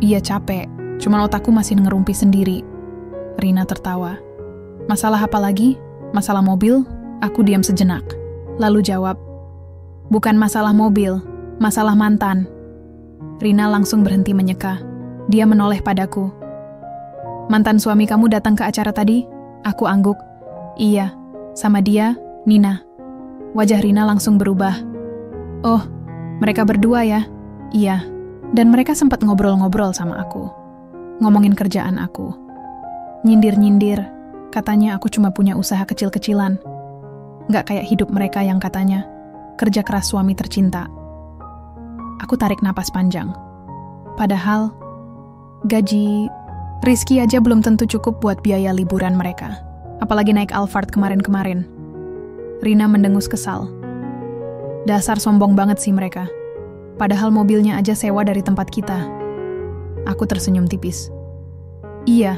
"Iya capek, cuman otakku masih ngerumpi sendiri." Rina tertawa. "Masalah apa lagi? Masalah mobil?" Aku diam sejenak. Lalu jawab, "Bukan masalah mobil, masalah mantan." Rina langsung berhenti menyeka. Dia menoleh padaku. "Mantan suami kamu datang ke acara tadi?" Aku angguk. "Iya, sama dia, Nina." Wajah Rina langsung berubah. "Oh, mereka berdua ya?" "Iya." Dan mereka sempat ngobrol-ngobrol sama aku. Ngomongin kerjaan aku. Nyindir-nyindir, katanya aku cuma punya usaha kecil-kecilan. Nggak kayak hidup mereka yang katanya kerja keras suami tercinta. Aku tarik napas panjang. Padahal, gaji Rizky aja belum tentu cukup buat biaya liburan mereka. Apalagi naik Alphard kemarin-kemarin. Rina mendengus kesal. Dasar sombong banget sih mereka. Padahal mobilnya aja sewa dari tempat kita. Aku tersenyum tipis. Iya,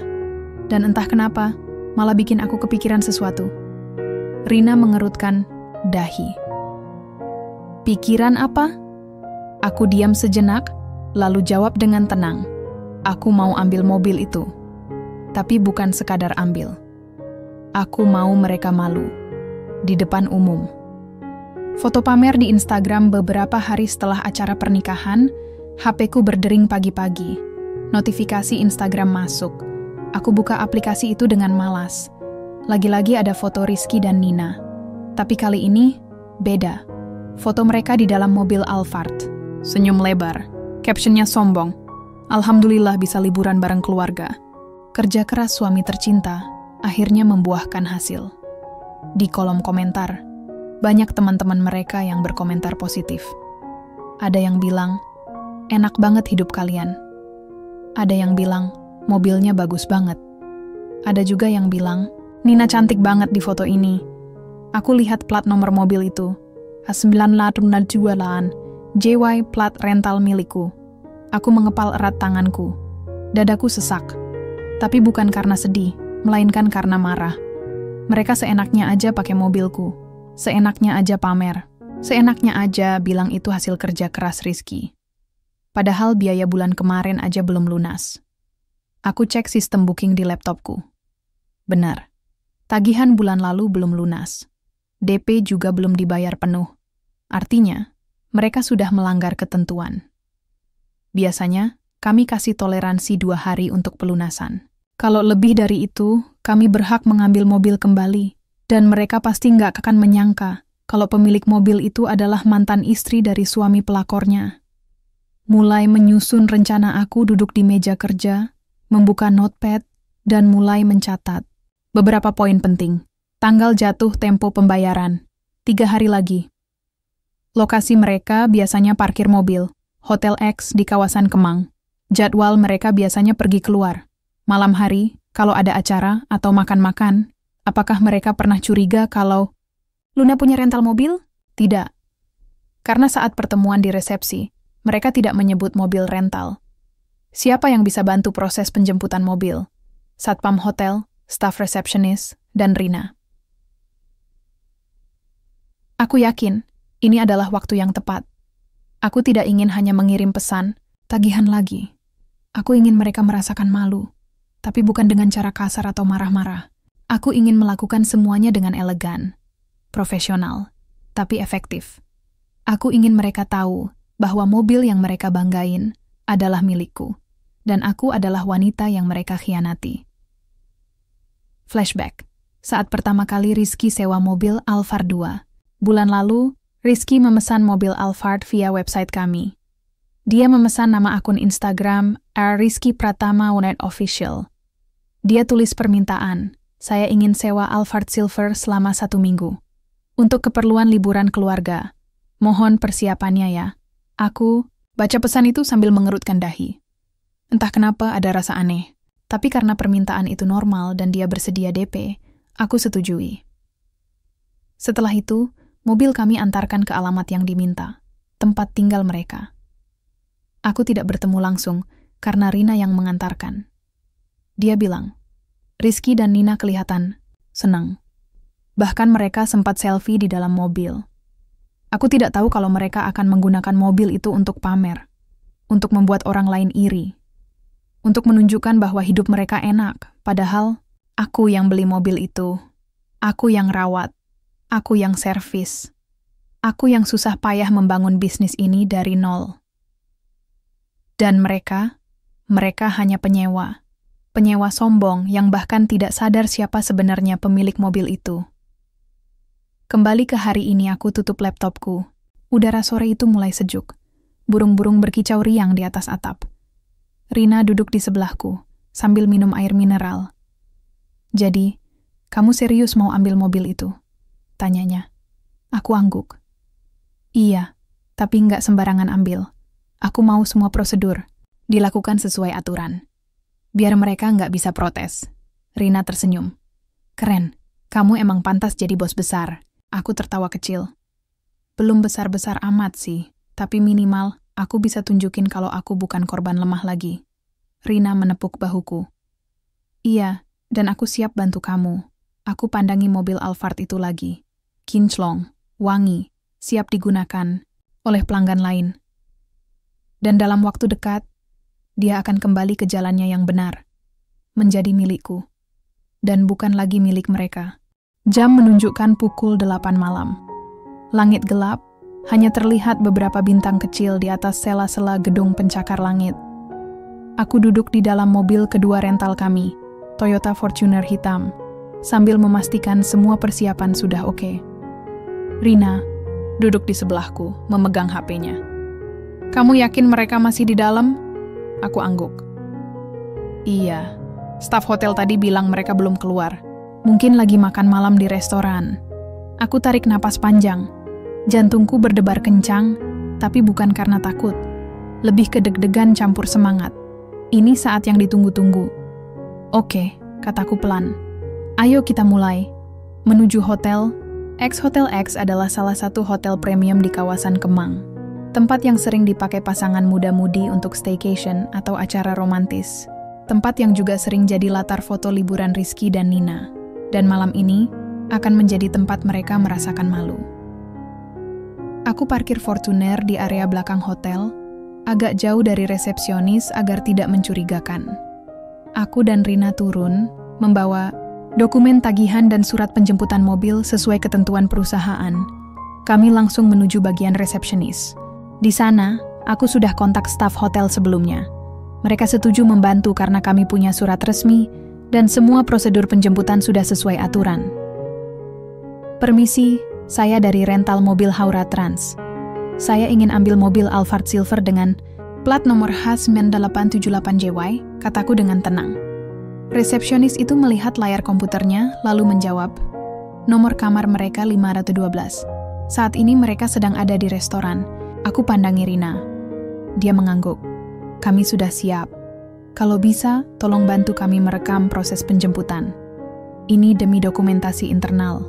dan entah kenapa, malah bikin aku kepikiran sesuatu. Rina mengerutkan dahi. "Pikiran apa?" Aku diam sejenak, lalu jawab dengan tenang. "Aku mau ambil mobil itu. Tapi bukan sekadar ambil. Aku mau mereka malu. Di depan umum." Foto pamer di Instagram beberapa hari setelah acara pernikahan, HP-ku berdering pagi-pagi. Notifikasi Instagram masuk. Aku buka aplikasi itu dengan malas. Lagi-lagi ada foto Rizky dan Nina. Tapi kali ini, beda. Foto mereka di dalam mobil Alphard. Senyum lebar. Captionnya sombong. "Alhamdulillah bisa liburan bareng keluarga." Kerja keras suami tercinta akhirnya membuahkan hasil. Di kolom komentar, banyak teman-teman mereka yang berkomentar positif. Ada yang bilang, enak banget hidup kalian. Ada yang bilang, mobilnya bagus banget. Ada juga yang bilang, Nina cantik banget di foto ini. Aku lihat plat nomor mobil itu. H9802 JY plat rental milikku. Aku mengepal erat tanganku. Dadaku sesak. Tapi bukan karena sedih, melainkan karena marah. Mereka seenaknya aja pakai mobilku. Seenaknya aja pamer. Seenaknya aja bilang itu hasil kerja keras Rizky. Padahal biaya bulan kemarin aja belum lunas. Aku cek sistem booking di laptopku. Benar. Tagihan bulan lalu belum lunas. DP juga belum dibayar penuh. Artinya, mereka sudah melanggar ketentuan. Biasanya, kami kasih toleransi 2 hari untuk pelunasan. Kalau lebih dari itu, kami berhak mengambil mobil kembali. Dan mereka pasti nggak akan menyangka kalau pemilik mobil itu adalah mantan istri dari suami pelakornya. Mulai menyusun rencana aku duduk di meja kerja, membuka notepad, dan mulai mencatat. Beberapa poin penting. Tanggal jatuh tempo pembayaran. 3 hari lagi. Lokasi mereka biasanya parkir mobil. Hotel X di kawasan Kemang. Jadwal mereka biasanya pergi keluar. Malam hari, kalau ada acara atau makan-makan, apakah mereka pernah curiga kalau Luna punya rental mobil? Tidak. Karena saat pertemuan di resepsi, mereka tidak menyebut mobil rental. Siapa yang bisa bantu proses penjemputan mobil? Satpam hotel, staf resepsionis, dan Rina. Aku yakin, ini adalah waktu yang tepat. Aku tidak ingin hanya mengirim pesan, tagihan lagi. Aku ingin mereka merasakan malu, tapi bukan dengan cara kasar atau marah-marah. Aku ingin melakukan semuanya dengan elegan, profesional, tapi efektif. Aku ingin mereka tahu bahwa mobil yang mereka banggain adalah milikku, dan aku adalah wanita yang mereka khianati. Flashback. Saat pertama kali Rizky sewa mobil Alphard 2. Bulan lalu, Rizky memesan mobil Alphard via website kami. Dia memesan nama akun Instagram @rizkypratama1official. Dia tulis permintaan, saya ingin sewa Alphard Silver selama 1 minggu. Untuk keperluan liburan keluarga. Mohon persiapannya ya. Aku baca pesan itu sambil mengerutkan dahi. Entah kenapa ada rasa aneh, tapi karena permintaan itu normal dan dia bersedia DP, aku setujui. Setelah itu, mobil kami antarkan ke alamat yang diminta, tempat tinggal mereka. Aku tidak bertemu langsung, karena Rina yang mengantarkan. Dia bilang, Rizky dan Nina kelihatan senang. Bahkan mereka sempat selfie di dalam mobil. Aku tidak tahu kalau mereka akan menggunakan mobil itu untuk pamer, untuk membuat orang lain iri, untuk menunjukkan bahwa hidup mereka enak, padahal aku yang beli mobil itu, aku yang rawat, aku yang servis, aku yang susah payah membangun bisnis ini dari nol. Dan mereka hanya penyewa sombong yang bahkan tidak sadar siapa sebenarnya pemilik mobil itu. Kembali ke hari ini aku tutup laptopku. Udara sore itu mulai sejuk. Burung-burung berkicau riang di atas atap. Rina duduk di sebelahku, sambil minum air mineral. Jadi, kamu serius mau ambil mobil itu? Tanyanya. Aku angguk. Iya, tapi nggak sembarangan ambil. Aku mau semua prosedur dilakukan sesuai aturan. Biar mereka nggak bisa protes. Rina tersenyum. Keren, kamu emang pantas jadi bos besar. Aku tertawa kecil. Belum besar-besar amat sih, tapi minimal aku bisa tunjukin kalau aku bukan korban lemah lagi. Rina menepuk bahuku. Iya, dan aku siap bantu kamu. Aku pandangi mobil Alphard itu lagi. Kinclong, wangi, siap digunakan oleh pelanggan lain. Dan dalam waktu dekat, dia akan kembali ke jalannya yang benar. Menjadi milikku. Dan bukan lagi milik mereka. Jam menunjukkan pukul 8 malam. Langit gelap, hanya terlihat beberapa bintang kecil di atas sela-sela gedung pencakar langit. Aku duduk di dalam mobil kedua rental kami, Toyota Fortuner hitam, sambil memastikan semua persiapan sudah oke. Rina duduk di sebelahku, memegang HP-nya. Kamu yakin mereka masih di dalam? Aku angguk. Iya, staf hotel tadi bilang mereka belum keluar. Mungkin lagi makan malam di restoran. Aku tarik napas panjang. Jantungku berdebar kencang, Tapi bukan karena takut. Lebih ke deg-degan campur semangat. Ini saat yang ditunggu-tunggu. Oke, kataku pelan. Ayo kita mulai. Menuju hotel. Hotel X adalah salah satu hotel premium di kawasan Kemang. Tempat yang sering dipakai pasangan muda-mudi untuk staycation atau acara romantis. Tempat yang juga sering jadi latar foto liburan Rizky dan Nina. Dan malam ini akan menjadi tempat mereka merasakan malu. Aku parkir Fortuner di area belakang hotel, agak jauh dari resepsionis agar tidak mencurigakan. Aku dan Rina turun, membawa dokumen tagihan dan surat penjemputan mobil sesuai ketentuan perusahaan. Kami langsung menuju bagian resepsionis. Di sana, aku sudah kontak staf hotel sebelumnya. Mereka setuju membantu karena kami punya surat resmi dan semua prosedur penjemputan sudah sesuai aturan. Permisi, saya dari rental mobil Haura Trans. Saya ingin ambil mobil Alphard Silver dengan plat nomor H9878JY, kataku dengan tenang. Resepsionis itu melihat layar komputernya lalu menjawab, nomor kamar mereka 512. Saat ini mereka sedang ada di restoran. Aku pandangi Rina. Dia mengangguk. Kami sudah siap. Kalau bisa, tolong bantu kami merekam proses penjemputan. Ini demi dokumentasi internal.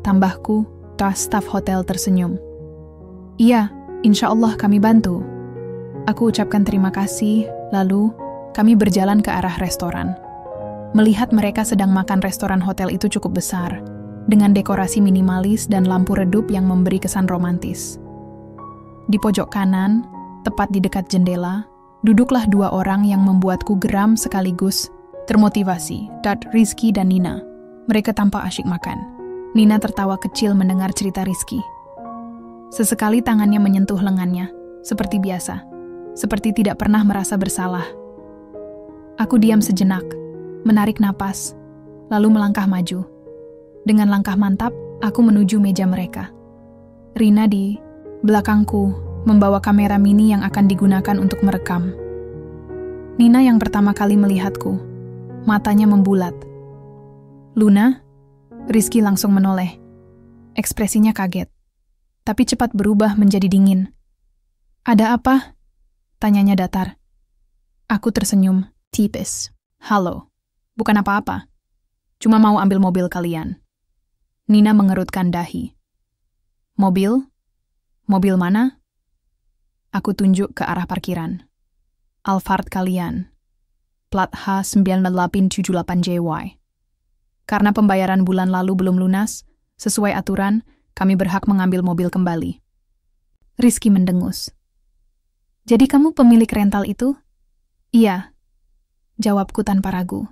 Tambahku, staf hotel tersenyum. Iya, insya Allah kami bantu. Aku ucapkan terima kasih, lalu kami berjalan ke arah restoran. Melihat mereka sedang makan, restoran hotel itu cukup besar, dengan dekorasi minimalis dan lampu redup yang memberi kesan romantis. Di pojok kanan, tepat di dekat jendela, duduklah dua orang yang membuatku geram sekaligus termotivasi, Rizky dan Nina. Mereka tampak asyik makan. Nina tertawa kecil mendengar cerita Rizky. Sesekali tangannya menyentuh lengannya, seperti biasa, seperti tidak pernah merasa bersalah. Aku diam sejenak, menarik napas, lalu melangkah maju. Dengan langkah mantap, aku menuju meja mereka. Rina di belakangku, membawa kamera mini yang akan digunakan untuk merekam. Nina yang pertama kali melihatku, matanya membulat. Luna? Rizky langsung menoleh. Ekspresinya kaget, tapi cepat berubah menjadi dingin. Ada apa? Tanyanya datar. Aku tersenyum, tipis. Halo, bukan apa-apa. Cuma mau ambil mobil kalian. Nina mengerutkan dahi. Mobil? Mobil mana? Aku tunjuk ke arah parkiran. Alphard kalian. Plat H9878JY. Karena pembayaran bulan lalu belum lunas, sesuai aturan, kami berhak mengambil mobil kembali. Rizky mendengus. Jadi kamu pemilik rental itu? Iya, jawabku tanpa ragu.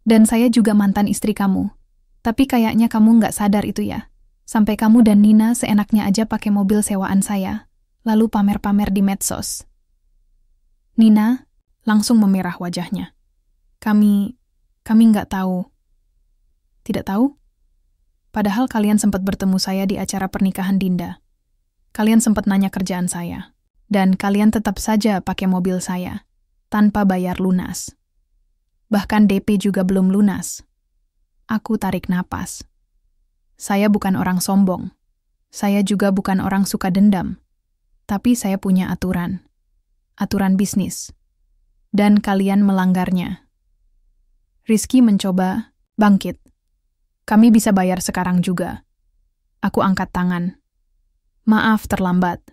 Dan saya juga mantan istri kamu. Tapi kayaknya kamu nggak sadar itu ya. Sampai kamu dan Nina seenaknya aja pakai mobil sewaan saya, lalu pamer-pamer di medsos. Nina langsung memerah wajahnya. Kami nggak tahu. Tidak tahu? Padahal kalian sempat bertemu saya di acara pernikahan Dinda. Kalian sempat nanya kerjaan saya. Dan kalian tetap saja pakai mobil saya, tanpa bayar lunas. Bahkan DP juga belum lunas. Aku tarik napas. Saya bukan orang sombong. Saya juga bukan orang suka dendam. Tapi saya punya aturan. Aturan bisnis. Dan kalian melanggarnya. Rizky mencoba bangkit. Kami bisa bayar sekarang juga. Aku angkat tangan. Maaf terlambat.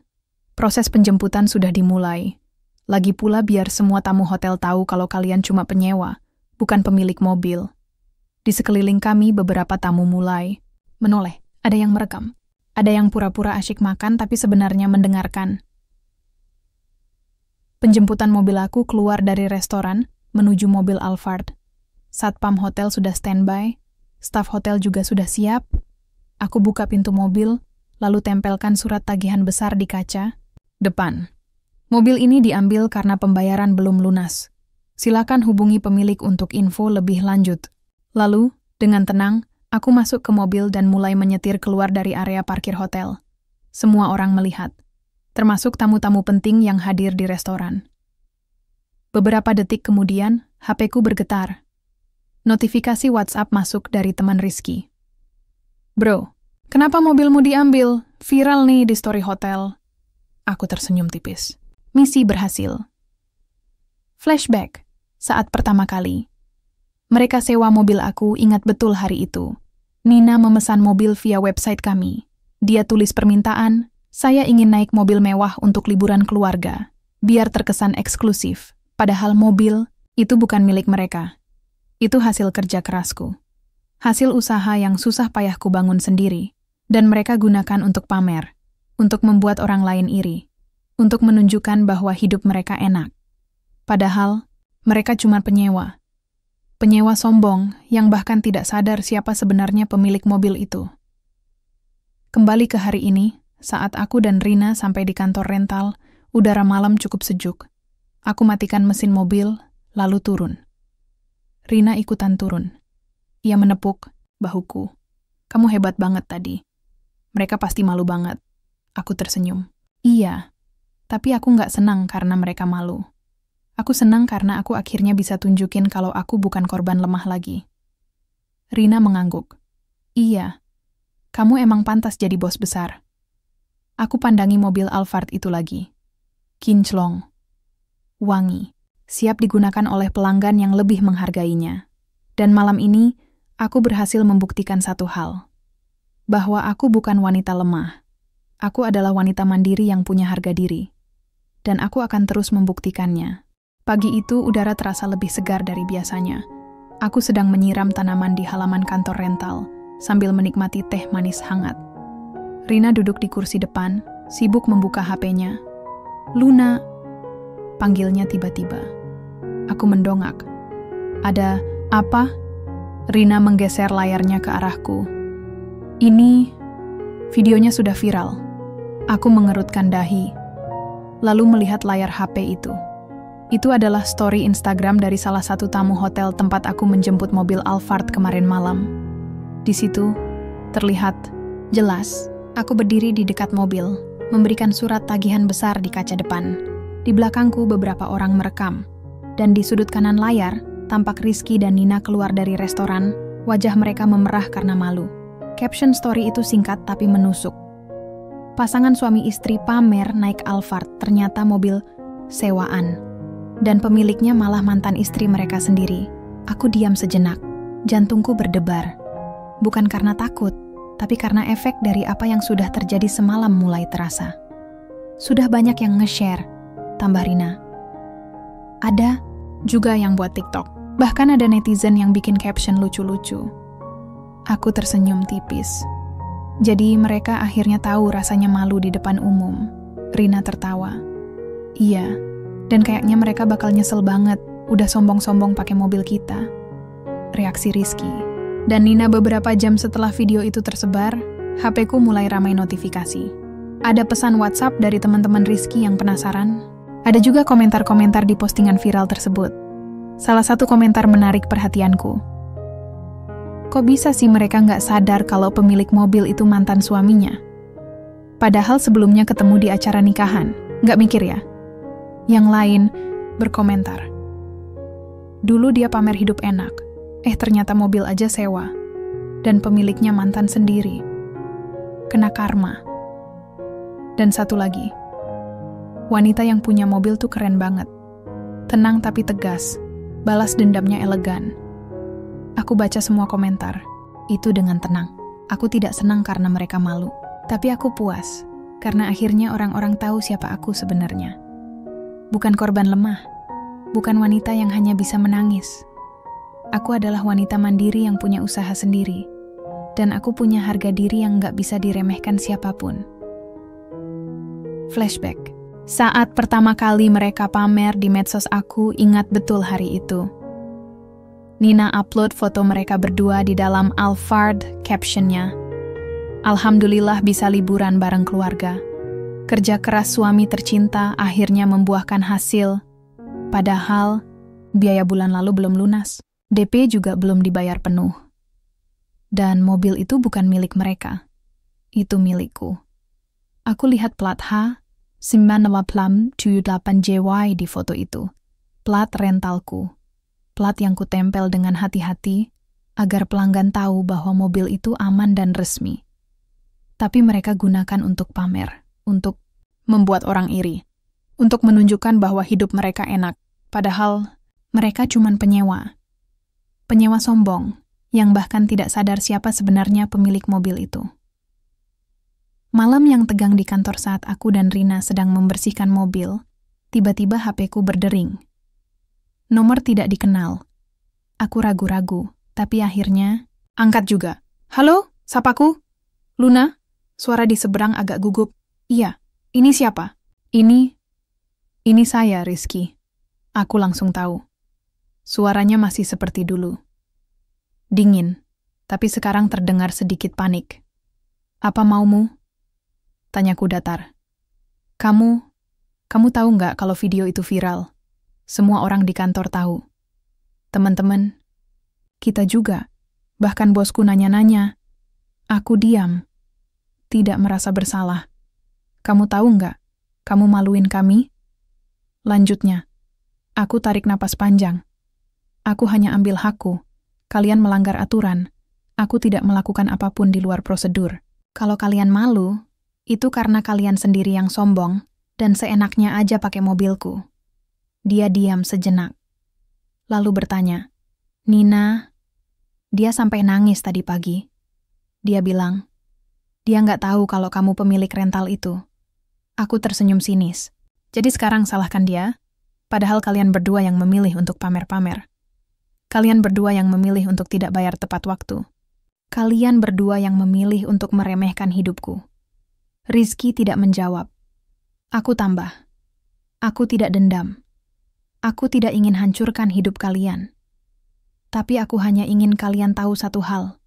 Proses penjemputan sudah dimulai. Lagi pula biar semua tamu hotel tahu kalau kalian cuma penyewa, bukan pemilik mobil. Di sekeliling kami beberapa tamu mulai menoleh. Ada yang merekam. Ada yang pura-pura asyik makan tapi sebenarnya mendengarkan. Penjemputan mobil aku keluar dari restoran menuju mobil Alphard. Satpam hotel sudah standby. Staf hotel juga sudah siap. Aku buka pintu mobil, lalu tempelkan surat tagihan besar di kaca depan. Mobil ini diambil karena pembayaran belum lunas. Silakan hubungi pemilik untuk info lebih lanjut. Lalu, dengan tenang, aku masuk ke mobil dan mulai menyetir keluar dari area parkir hotel. Semua orang melihat, termasuk tamu-tamu penting yang hadir di restoran. Beberapa detik kemudian, HP-ku bergetar. Notifikasi WhatsApp masuk dari teman Rizky. Bro, kenapa mobilmu diambil? Viral nih di story hotel. Aku tersenyum tipis. Misi berhasil. Flashback, saat pertama kali. Mereka sewa mobil aku, ingat betul hari itu. Nina memesan mobil via website kami. Dia tulis permintaan, saya ingin naik mobil mewah untuk liburan keluarga, biar terkesan eksklusif. Padahal mobil itu bukan milik mereka. Itu hasil kerja kerasku. Hasil usaha yang susah payahku bangun sendiri. Dan mereka gunakan untuk pamer. Untuk membuat orang lain iri. Untuk menunjukkan bahwa hidup mereka enak. Padahal, mereka cuma penyewa. Penyewa sombong yang bahkan tidak sadar siapa sebenarnya pemilik mobil itu. Kembali ke hari ini, saat aku dan Rina sampai di kantor rental, udara malam cukup sejuk. Aku matikan mesin mobil, lalu turun. Rina ikutan turun. Ia menepuk bahuku. Kamu hebat banget tadi. Mereka pasti malu banget. Aku tersenyum. Iya, tapi aku nggak senang karena mereka malu. Aku senang karena aku akhirnya bisa tunjukin kalau aku bukan korban lemah lagi. Rina mengangguk. Iya, kamu emang pantas jadi bos besar. Aku pandangi mobil Alphard itu lagi. Kinclong. Wangi. Siap digunakan oleh pelanggan yang lebih menghargainya. Dan malam ini, aku berhasil membuktikan satu hal. Bahwa aku bukan wanita lemah. Aku adalah wanita mandiri yang punya harga diri. Dan aku akan terus membuktikannya. Pagi itu udara terasa lebih segar dari biasanya. Aku sedang menyiram tanaman di halaman kantor rental, sambil menikmati teh manis hangat. Rina duduk di kursi depan, sibuk membuka HP-nya. Luna, panggilnya tiba-tiba. Aku mendongak. Ada apa? Rina menggeser layarnya ke arahku. Ini, videonya sudah viral. Aku mengerutkan dahi, lalu melihat layar HP itu. Itu adalah story Instagram dari salah satu tamu hotel tempat aku menjemput mobil Alphard kemarin malam. Di situ, terlihat jelas, aku berdiri di dekat mobil, memberikan surat tagihan besar di kaca depan. Di belakangku beberapa orang merekam. Dan di sudut kanan layar, tampak Rizky dan Nina keluar dari restoran, wajah mereka memerah karena malu. Caption story itu singkat tapi menusuk. Pasangan suami istri pamer naik Alphard, ternyata mobil sewaan. Dan pemiliknya malah mantan istri mereka sendiri. Aku diam sejenak, jantungku berdebar. Bukan karena takut, tapi karena efek dari apa yang sudah terjadi semalam mulai terasa. Sudah banyak yang nge-share, tambah Rina. Ada juga yang buat TikTok. Bahkan ada netizen yang bikin caption lucu-lucu. Aku tersenyum tipis. Jadi mereka akhirnya tahu rasanya malu di depan umum. Rina tertawa. Iya. Dan kayaknya mereka bakal nyesel banget, udah sombong-sombong pakai mobil kita. Reaksi Rizky. Dan Nina beberapa jam setelah video itu tersebar, HP-ku mulai ramai notifikasi. Ada pesan WhatsApp dari teman-teman Rizky yang penasaran. Ada juga komentar-komentar di postingan viral tersebut. Salah satu komentar menarik perhatianku. Kok bisa sih mereka nggak sadar kalau pemilik mobil itu mantan suaminya? Padahal sebelumnya ketemu di acara nikahan. Nggak mikir ya? Yang lain berkomentar. Dulu dia pamer hidup enak, ternyata mobil aja sewa. Dan pemiliknya mantan sendiri. Kena karma. Dan satu lagi. Wanita yang punya mobil tuh keren banget. Tenang tapi tegas. Balas dendamnya elegan. Aku baca semua komentar. Itu dengan tenang. Aku tidak senang karena mereka malu. Tapi aku puas. Karena akhirnya orang-orang tahu siapa aku sebenarnya. Bukan korban lemah, bukan wanita yang hanya bisa menangis. Aku adalah wanita mandiri yang punya usaha sendiri, dan aku punya harga diri yang gak bisa diremehkan siapapun. Flashback. Saat pertama kali mereka pamer di medsos, aku ingat betul hari itu. Nina upload foto mereka berdua di dalam Alphard, captionnya, "Alhamdulillah bisa liburan bareng keluarga. Kerja keras suami tercinta akhirnya membuahkan hasil. Padahal, biaya bulan lalu belum lunas. DP juga belum dibayar penuh. Dan mobil itu bukan milik mereka. Itu milikku. Aku lihat plat H, 9878JY di foto itu. Plat rentalku. Plat yang kutempel dengan hati-hati agar pelanggan tahu bahwa mobil itu aman dan resmi. Tapi mereka gunakan untuk pamer. Untuk membuat orang iri, untuk menunjukkan bahwa hidup mereka enak, padahal mereka cuma penyewa. Penyewa sombong, yang bahkan tidak sadar siapa sebenarnya pemilik mobil itu. Malam yang tegang di kantor saat aku dan Rina sedang membersihkan mobil, tiba-tiba HP-ku berdering. Nomor tidak dikenal. Aku ragu-ragu, tapi akhirnya angkat juga. Halo, sapaku? Luna? Suara di seberang agak gugup. Iya, ini siapa? Ini saya, Rizky. Aku langsung tahu. Suaranya masih seperti dulu. Dingin, tapi sekarang terdengar sedikit panik. Apa maumu? Tanyaku datar. Kamu tahu nggak kalau video itu viral? Semua orang di kantor tahu. Teman-teman, kita juga. Bahkan bosku nanya-nanya. Aku diam. Tidak merasa bersalah. Kamu tahu nggak? Kamu maluin kami? Lanjutnya, aku tarik napas panjang. Aku hanya ambil hakku. Kalian melanggar aturan. Aku tidak melakukan apapun di luar prosedur. Kalau kalian malu, itu karena kalian sendiri yang sombong dan seenaknya aja pakai mobilku. Dia diam sejenak. Lalu bertanya, Nina, dia sampai nangis tadi pagi. Dia bilang, dia nggak tahu kalau kamu pemilik rental itu. Aku tersenyum sinis. Jadi sekarang salahkan dia, padahal kalian berdua yang memilih untuk pamer-pamer. Kalian berdua yang memilih untuk tidak bayar tepat waktu. Kalian berdua yang memilih untuk meremehkan hidupku. Rizky tidak menjawab. Aku tambah. Aku tidak dendam. Aku tidak ingin hancurkan hidup kalian. Tapi aku hanya ingin kalian tahu satu hal.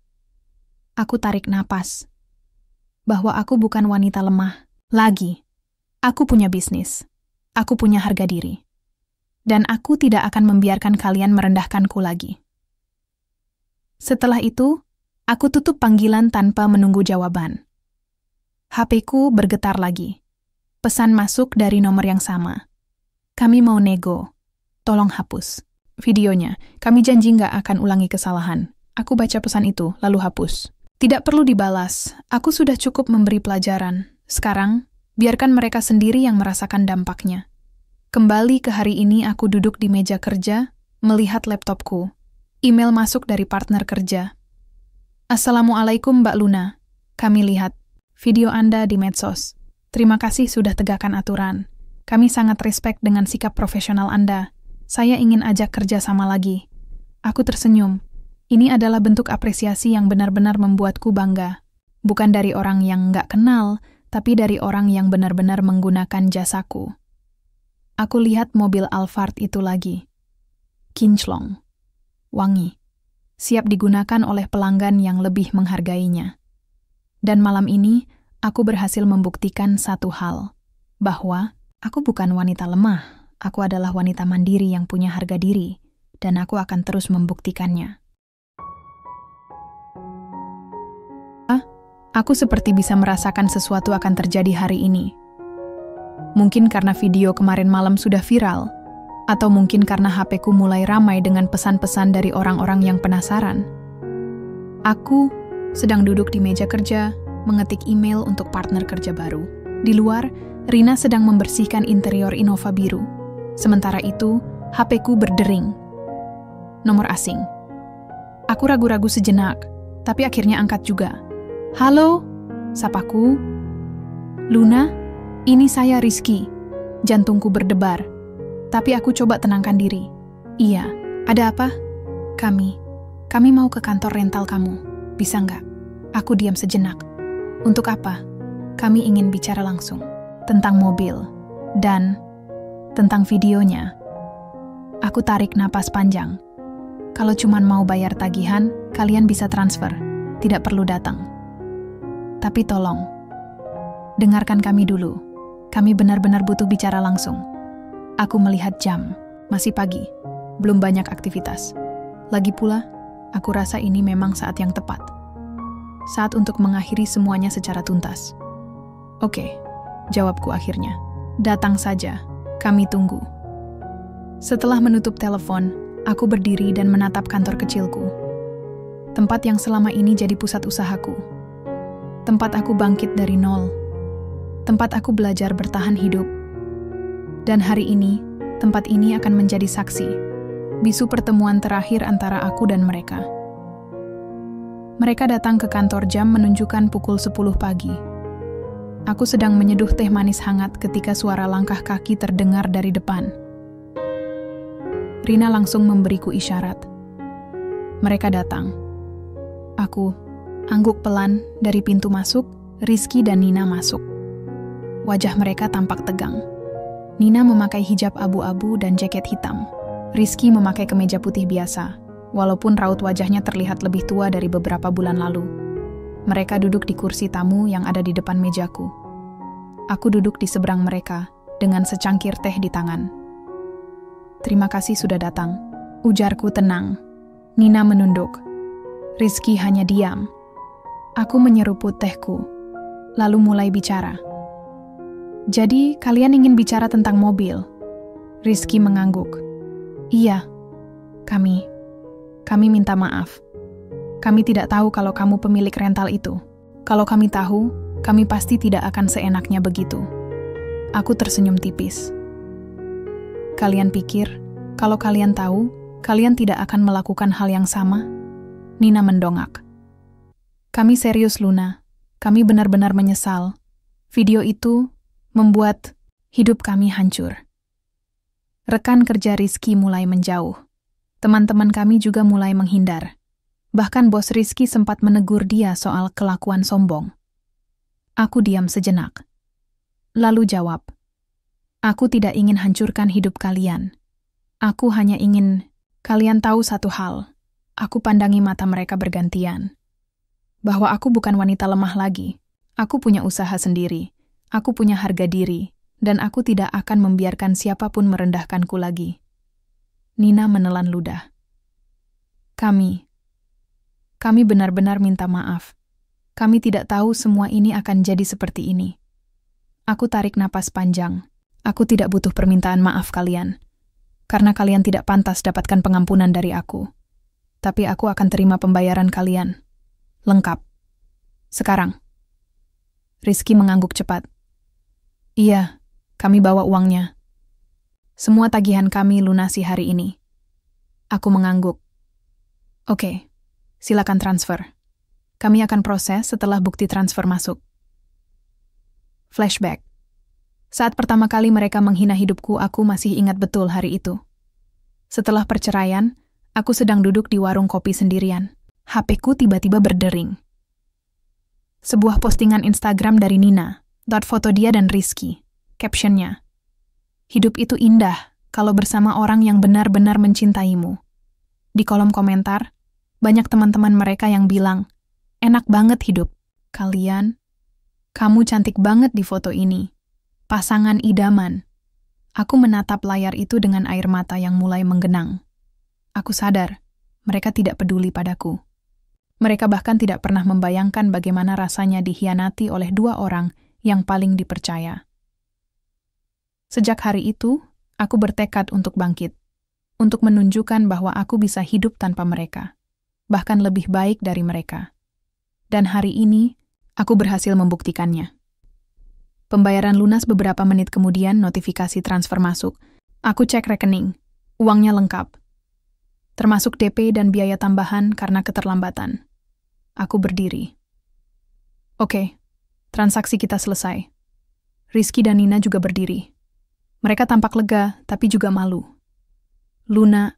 Aku tarik napas. Bahwa aku bukan wanita lemah. Lagi. Aku punya bisnis. Aku punya harga diri. Dan aku tidak akan membiarkan kalian merendahkanku lagi. Setelah itu, aku tutup panggilan tanpa menunggu jawaban. HP-ku bergetar lagi. Pesan masuk dari nomor yang sama. Kami mau nego. Tolong hapus. Videonya, kami janji nggak akan ulangi kesalahan. Aku baca pesan itu, lalu hapus. Tidak perlu dibalas. Aku sudah cukup memberi pelajaran. Sekarang, biarkan mereka sendiri yang merasakan dampaknya. Kembali ke hari ini aku duduk di meja kerja, melihat laptopku. Email masuk dari partner kerja. Assalamualaikum Mbak Luna. Kami lihat video Anda di medsos. Terima kasih sudah tegakkan aturan. Kami sangat respect dengan sikap profesional Anda. Saya ingin ajak kerja sama lagi. Aku tersenyum. Ini adalah bentuk apresiasi yang benar-benar membuatku bangga. Bukan dari orang yang nggak kenal, tapi dari orang yang benar-benar menggunakan jasaku. Aku lihat mobil Alphard itu lagi. Kinclong. Wangi. Siap digunakan oleh pelanggan yang lebih menghargainya. Dan malam ini, aku berhasil membuktikan satu hal. Bahwa aku bukan wanita lemah. Aku adalah wanita mandiri yang punya harga diri. Dan aku akan terus membuktikannya. Aku seperti bisa merasakan sesuatu akan terjadi hari ini. Mungkin karena video kemarin malam sudah viral, atau mungkin karena HP-ku mulai ramai dengan pesan-pesan dari orang-orang yang penasaran. Aku sedang duduk di meja kerja, mengetik email untuk partner kerja baru. Di luar, Rina sedang membersihkan interior Innova biru. Sementara itu, HP-ku berdering. Nomor asing. Aku ragu-ragu sejenak, tapi akhirnya angkat juga. Halo, sapaku. Luna, ini saya Rizky. Jantungku berdebar. Tapi aku coba tenangkan diri. Iya, ada apa? Kami mau ke kantor rental kamu. Bisa nggak? Aku diam sejenak. Untuk apa? Kami ingin bicara langsung. Tentang mobil. Dan tentang videonya. Aku tarik napas panjang. Kalau cuman mau bayar tagihan, kalian bisa transfer. Tidak perlu datang. Tapi tolong, dengarkan kami dulu. Kami benar-benar butuh bicara langsung. Aku melihat jam. Masih pagi. Belum banyak aktivitas. Lagi pula, aku rasa ini memang saat yang tepat. Saat untuk mengakhiri semuanya secara tuntas. Oke, jawabku akhirnya. Datang saja. Kami tunggu. Setelah menutup telepon, aku berdiri dan menatap kantor kecilku. Tempat yang selama ini jadi pusat usahaku. Tempat aku bangkit dari nol. tempat aku belajar bertahan hidup. Dan hari ini, tempat ini akan menjadi saksi, bisu pertemuan terakhir antara aku dan mereka. Mereka datang ke kantor jam menunjukkan pukul 10 pagi. Aku sedang menyeduh teh manis hangat ketika suara langkah kaki terdengar dari depan. Rina langsung memberiku isyarat. Mereka datang. Aku angguk pelan dari pintu masuk, Rizky dan Nina masuk. Wajah mereka tampak tegang. Nina memakai hijab abu-abu dan jaket hitam. Rizky memakai kemeja putih biasa, walaupun raut wajahnya terlihat lebih tua dari beberapa bulan lalu. Mereka duduk di kursi tamu yang ada di depan mejaku. Aku duduk di seberang mereka, dengan secangkir teh di tangan. "Terima kasih sudah datang," ujarku tenang. Nina menunduk. Rizky hanya diam. Aku menyeruput tehku, lalu mulai bicara. "Jadi, kalian ingin bicara tentang mobil?" Rizky mengangguk. "Iya, kami minta maaf. Kami tidak tahu kalau kamu pemilik rental itu. Kalau kami tahu, kami pasti tidak akan seenaknya begitu." Aku tersenyum tipis. "Kalian pikir, kalau kalian tahu, kalian tidak akan melakukan hal yang sama?" Nina mendongak. "Kami serius, Luna. Kami benar-benar menyesal. Video itu membuat hidup kami hancur." Rekan kerja Rizky mulai menjauh. Teman-teman kami juga mulai menghindar. Bahkan bos Rizky sempat menegur dia soal kelakuan sombong. Aku diam sejenak. Lalu jawab, "Aku tidak ingin hancurkan hidup kalian. Aku hanya ingin kalian tahu satu hal." Aku pandangi mata mereka bergantian. Bahwa aku bukan wanita lemah lagi. Aku punya usaha sendiri. Aku punya harga diri. Dan aku tidak akan membiarkan siapapun merendahkanku lagi. Nina menelan ludah. Kami benar-benar minta maaf. Kami tidak tahu semua ini akan jadi seperti ini." Aku tarik napas panjang. Aku tidak butuh permintaan maaf kalian. Karena kalian tidak pantas dapatkan pengampunan dari aku. Tapi aku akan terima pembayaran kalian. Lengkap. Sekarang. Rizky mengangguk cepat. "Iya, kami bawa uangnya. Semua tagihan kami lunasi hari ini." Aku mengangguk. "Oke, silakan transfer. Kami akan proses setelah bukti transfer masuk." Flashback. Saat pertama kali mereka menghina hidupku, aku masih ingat betul hari itu. Setelah perceraian, aku sedang duduk di warung kopi sendirian. HP-ku tiba-tiba berdering. Sebuah postingan Instagram dari Nina, foto dia dan Rizky. Captionnya, "Hidup itu indah kalau bersama orang yang benar-benar mencintaimu." Di kolom komentar, banyak teman-teman mereka yang bilang, "Enak banget hidup. Kamu cantik banget di foto ini. Pasangan idaman." Aku menatap layar itu dengan air mata yang mulai menggenang. Aku sadar, mereka tidak peduli padaku. Mereka bahkan tidak pernah membayangkan bagaimana rasanya dikhianati oleh dua orang yang paling dipercaya. Sejak hari itu, aku bertekad untuk bangkit. Untuk menunjukkan bahwa aku bisa hidup tanpa mereka. Bahkan lebih baik dari mereka. Dan hari ini, aku berhasil membuktikannya. Pembayaran lunas beberapa menit kemudian notifikasi transfer masuk. Aku cek rekening. Uangnya lengkap. Termasuk DP dan biaya tambahan karena keterlambatan. Aku berdiri. Oke, transaksi kita selesai. Rizky dan Nina juga berdiri. Mereka tampak lega, tapi juga malu. "Luna,"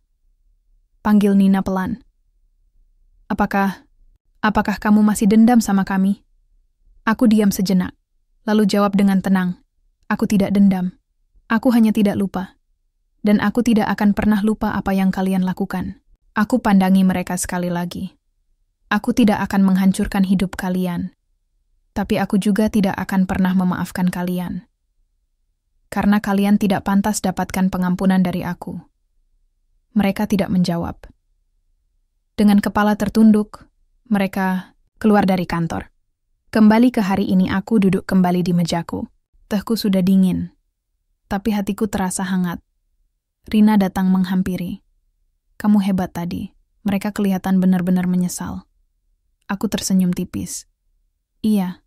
panggil Nina pelan. Apakah kamu masih dendam sama kami?" Aku diam sejenak, lalu jawab dengan tenang. "Aku tidak dendam. Aku hanya tidak lupa. Dan aku tidak akan pernah lupa apa yang kalian lakukan." Aku pandangi mereka sekali lagi. Aku tidak akan menghancurkan hidup kalian. Tapi aku juga tidak akan pernah memaafkan kalian. Karena kalian tidak pantas dapatkan pengampunan dari aku. Mereka tidak menjawab. Dengan kepala tertunduk, mereka keluar dari kantor. Kembali ke hari ini aku duduk kembali di mejaku. Tehku sudah dingin. Tapi hatiku terasa hangat. Rina datang menghampiri. "Kamu hebat tadi." Mereka kelihatan benar-benar menyesal. Aku tersenyum tipis. "Iya,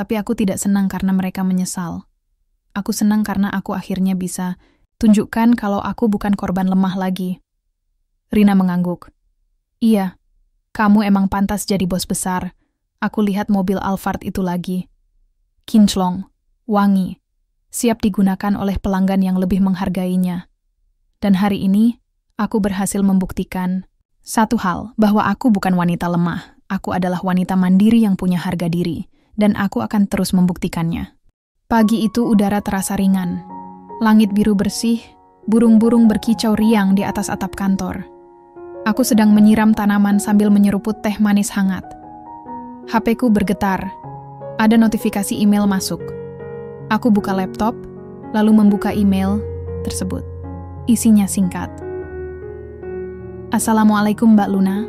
Tapi aku tidak senang karena mereka menyesal. Aku senang karena aku akhirnya bisa tunjukkan kalau aku bukan korban lemah lagi. Rina mengangguk. Iya, kamu emang pantas jadi bos besar. Aku lihat mobil Alphard itu lagi. Kinclong, wangi, siap digunakan oleh pelanggan yang lebih menghargainya. Dan hari ini, aku berhasil membuktikan satu hal, bahwa aku bukan wanita lemah. Aku adalah wanita mandiri yang punya harga diri, dan aku akan terus membuktikannya. Pagi itu udara terasa ringan. Langit biru bersih, burung-burung berkicau riang di atas atap kantor. Aku sedang menyiram tanaman sambil menyeruput teh manis hangat. HP-ku bergetar. Ada notifikasi email masuk. Aku buka laptop, lalu membuka email tersebut. Isinya singkat. Assalamualaikum Mbak Luna.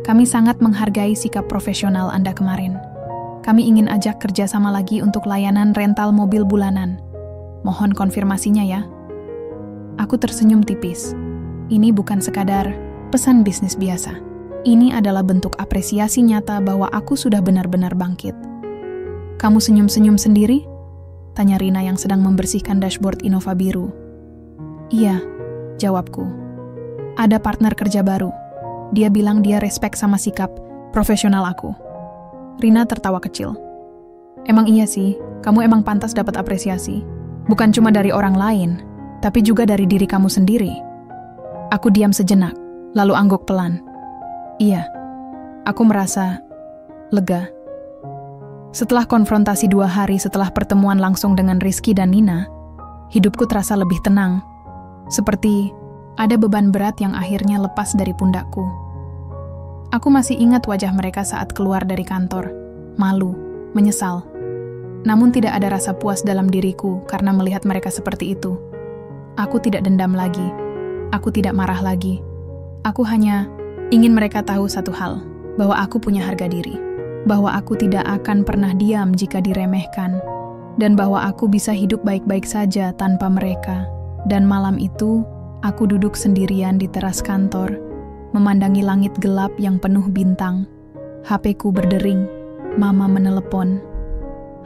Kami sangat menghargai sikap profesional Anda kemarin. Kami ingin ajak kerja sama lagi untuk layanan rental mobil bulanan. Mohon konfirmasinya ya. Aku tersenyum tipis. Ini bukan sekadar pesan bisnis biasa. Ini adalah bentuk apresiasi nyata bahwa aku sudah benar-benar bangkit. Kamu senyum-senyum sendiri? Tanya Rina yang sedang membersihkan dashboard Innova biru. Iya, jawabku. Ada partner kerja baru. Dia bilang dia respect sama sikap profesional aku. Rina tertawa kecil. Emang iya sih, kamu emang pantas dapat apresiasi. Bukan cuma dari orang lain, tapi juga dari diri kamu sendiri. Aku diam sejenak, lalu angguk pelan. Iya, aku merasa lega. Setelah konfrontasi 2 hari setelah pertemuan langsung dengan Rizky dan Nina, hidupku terasa lebih tenang. Seperti ada beban berat yang akhirnya lepas dari pundakku. Aku masih ingat wajah mereka saat keluar dari kantor. Malu, menyesal. Namun tidak ada rasa puas dalam diriku karena melihat mereka seperti itu. Aku tidak dendam lagi. Aku tidak marah lagi. Aku hanya ingin mereka tahu satu hal, bahwa aku punya harga diri. Bahwa aku tidak akan pernah diam jika diremehkan. Dan bahwa aku bisa hidup baik-baik saja tanpa mereka. Dan malam itu, aku duduk sendirian di teras kantor, memandangi langit gelap yang penuh bintang. HP-ku berdering. Mama menelepon.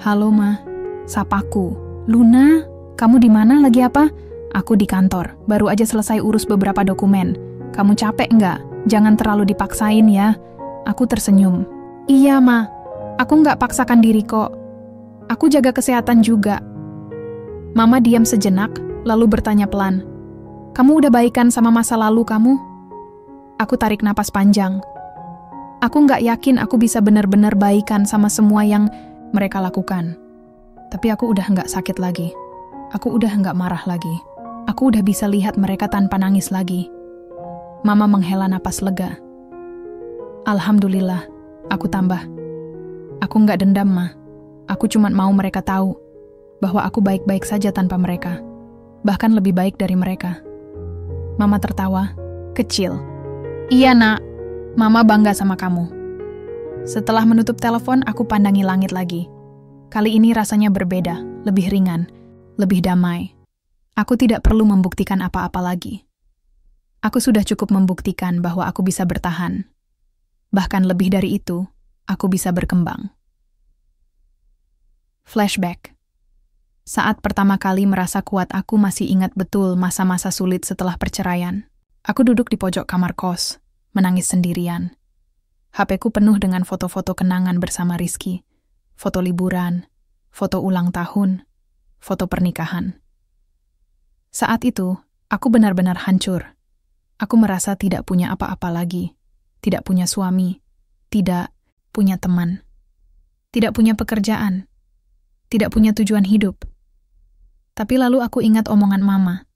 Halo Ma, sapaku. Luna, kamu di mana lagi apa? Aku di kantor, baru aja selesai urus beberapa dokumen. Kamu capek nggak? Jangan terlalu dipaksain ya. Aku tersenyum. Iya Ma, aku nggak paksakan diri kok. Aku jaga kesehatan juga. Mama diam sejenak, lalu bertanya pelan. Kamu udah baikan sama masa lalu kamu? Aku tarik napas panjang. Aku nggak yakin aku bisa benar-benar baikan sama semua yang mereka lakukan. Tapi aku udah nggak sakit lagi. Aku udah nggak marah lagi. Aku udah bisa lihat mereka tanpa nangis lagi. Mama menghela napas lega. Alhamdulillah, aku tambah. Aku nggak dendam, Ma. Aku cuma mau mereka tahu bahwa aku baik-baik saja tanpa mereka. Bahkan lebih baik dari mereka. Mama tertawa, kecil. Iya nak, Mama bangga sama kamu. Setelah menutup telepon, aku pandangi langit lagi. Kali ini rasanya berbeda, lebih ringan, lebih damai. Aku tidak perlu membuktikan apa-apa lagi. Aku sudah cukup membuktikan bahwa aku bisa bertahan. Bahkan lebih dari itu, aku bisa berkembang. Flashback. Saat pertama kali merasa kuat, aku masih ingat betul masa-masa sulit setelah perceraian. Aku duduk di pojok kamar kos, menangis sendirian. HP-ku penuh dengan foto-foto kenangan bersama Rizky. Foto liburan, foto ulang tahun, foto pernikahan. Saat itu, aku benar-benar hancur. Aku merasa tidak punya apa-apa lagi. Tidak punya suami. Tidak punya teman. Tidak punya pekerjaan. Tidak punya tujuan hidup. Tapi lalu aku ingat omongan Mama.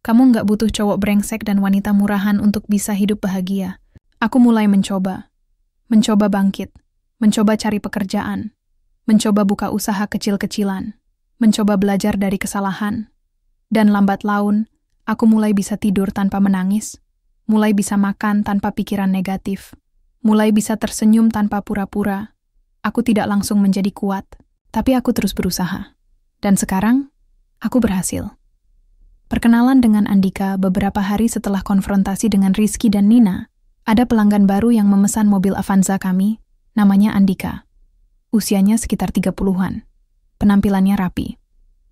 Kamu nggak butuh cowok brengsek dan wanita murahan untuk bisa hidup bahagia. Aku mulai mencoba. Mencoba bangkit. Mencoba cari pekerjaan. Mencoba buka usaha kecil-kecilan. Mencoba belajar dari kesalahan. Dan lambat laun, aku mulai bisa tidur tanpa menangis. Mulai bisa makan tanpa pikiran negatif. Mulai bisa tersenyum tanpa pura-pura. Aku tidak langsung menjadi kuat, tapi aku terus berusaha. Dan sekarang, aku berhasil. Perkenalan dengan Andika beberapa hari setelah konfrontasi dengan Rizky dan Nina, ada pelanggan baru yang memesan mobil Avanza kami, namanya Andika. Usianya sekitar 30-an. Penampilannya rapi,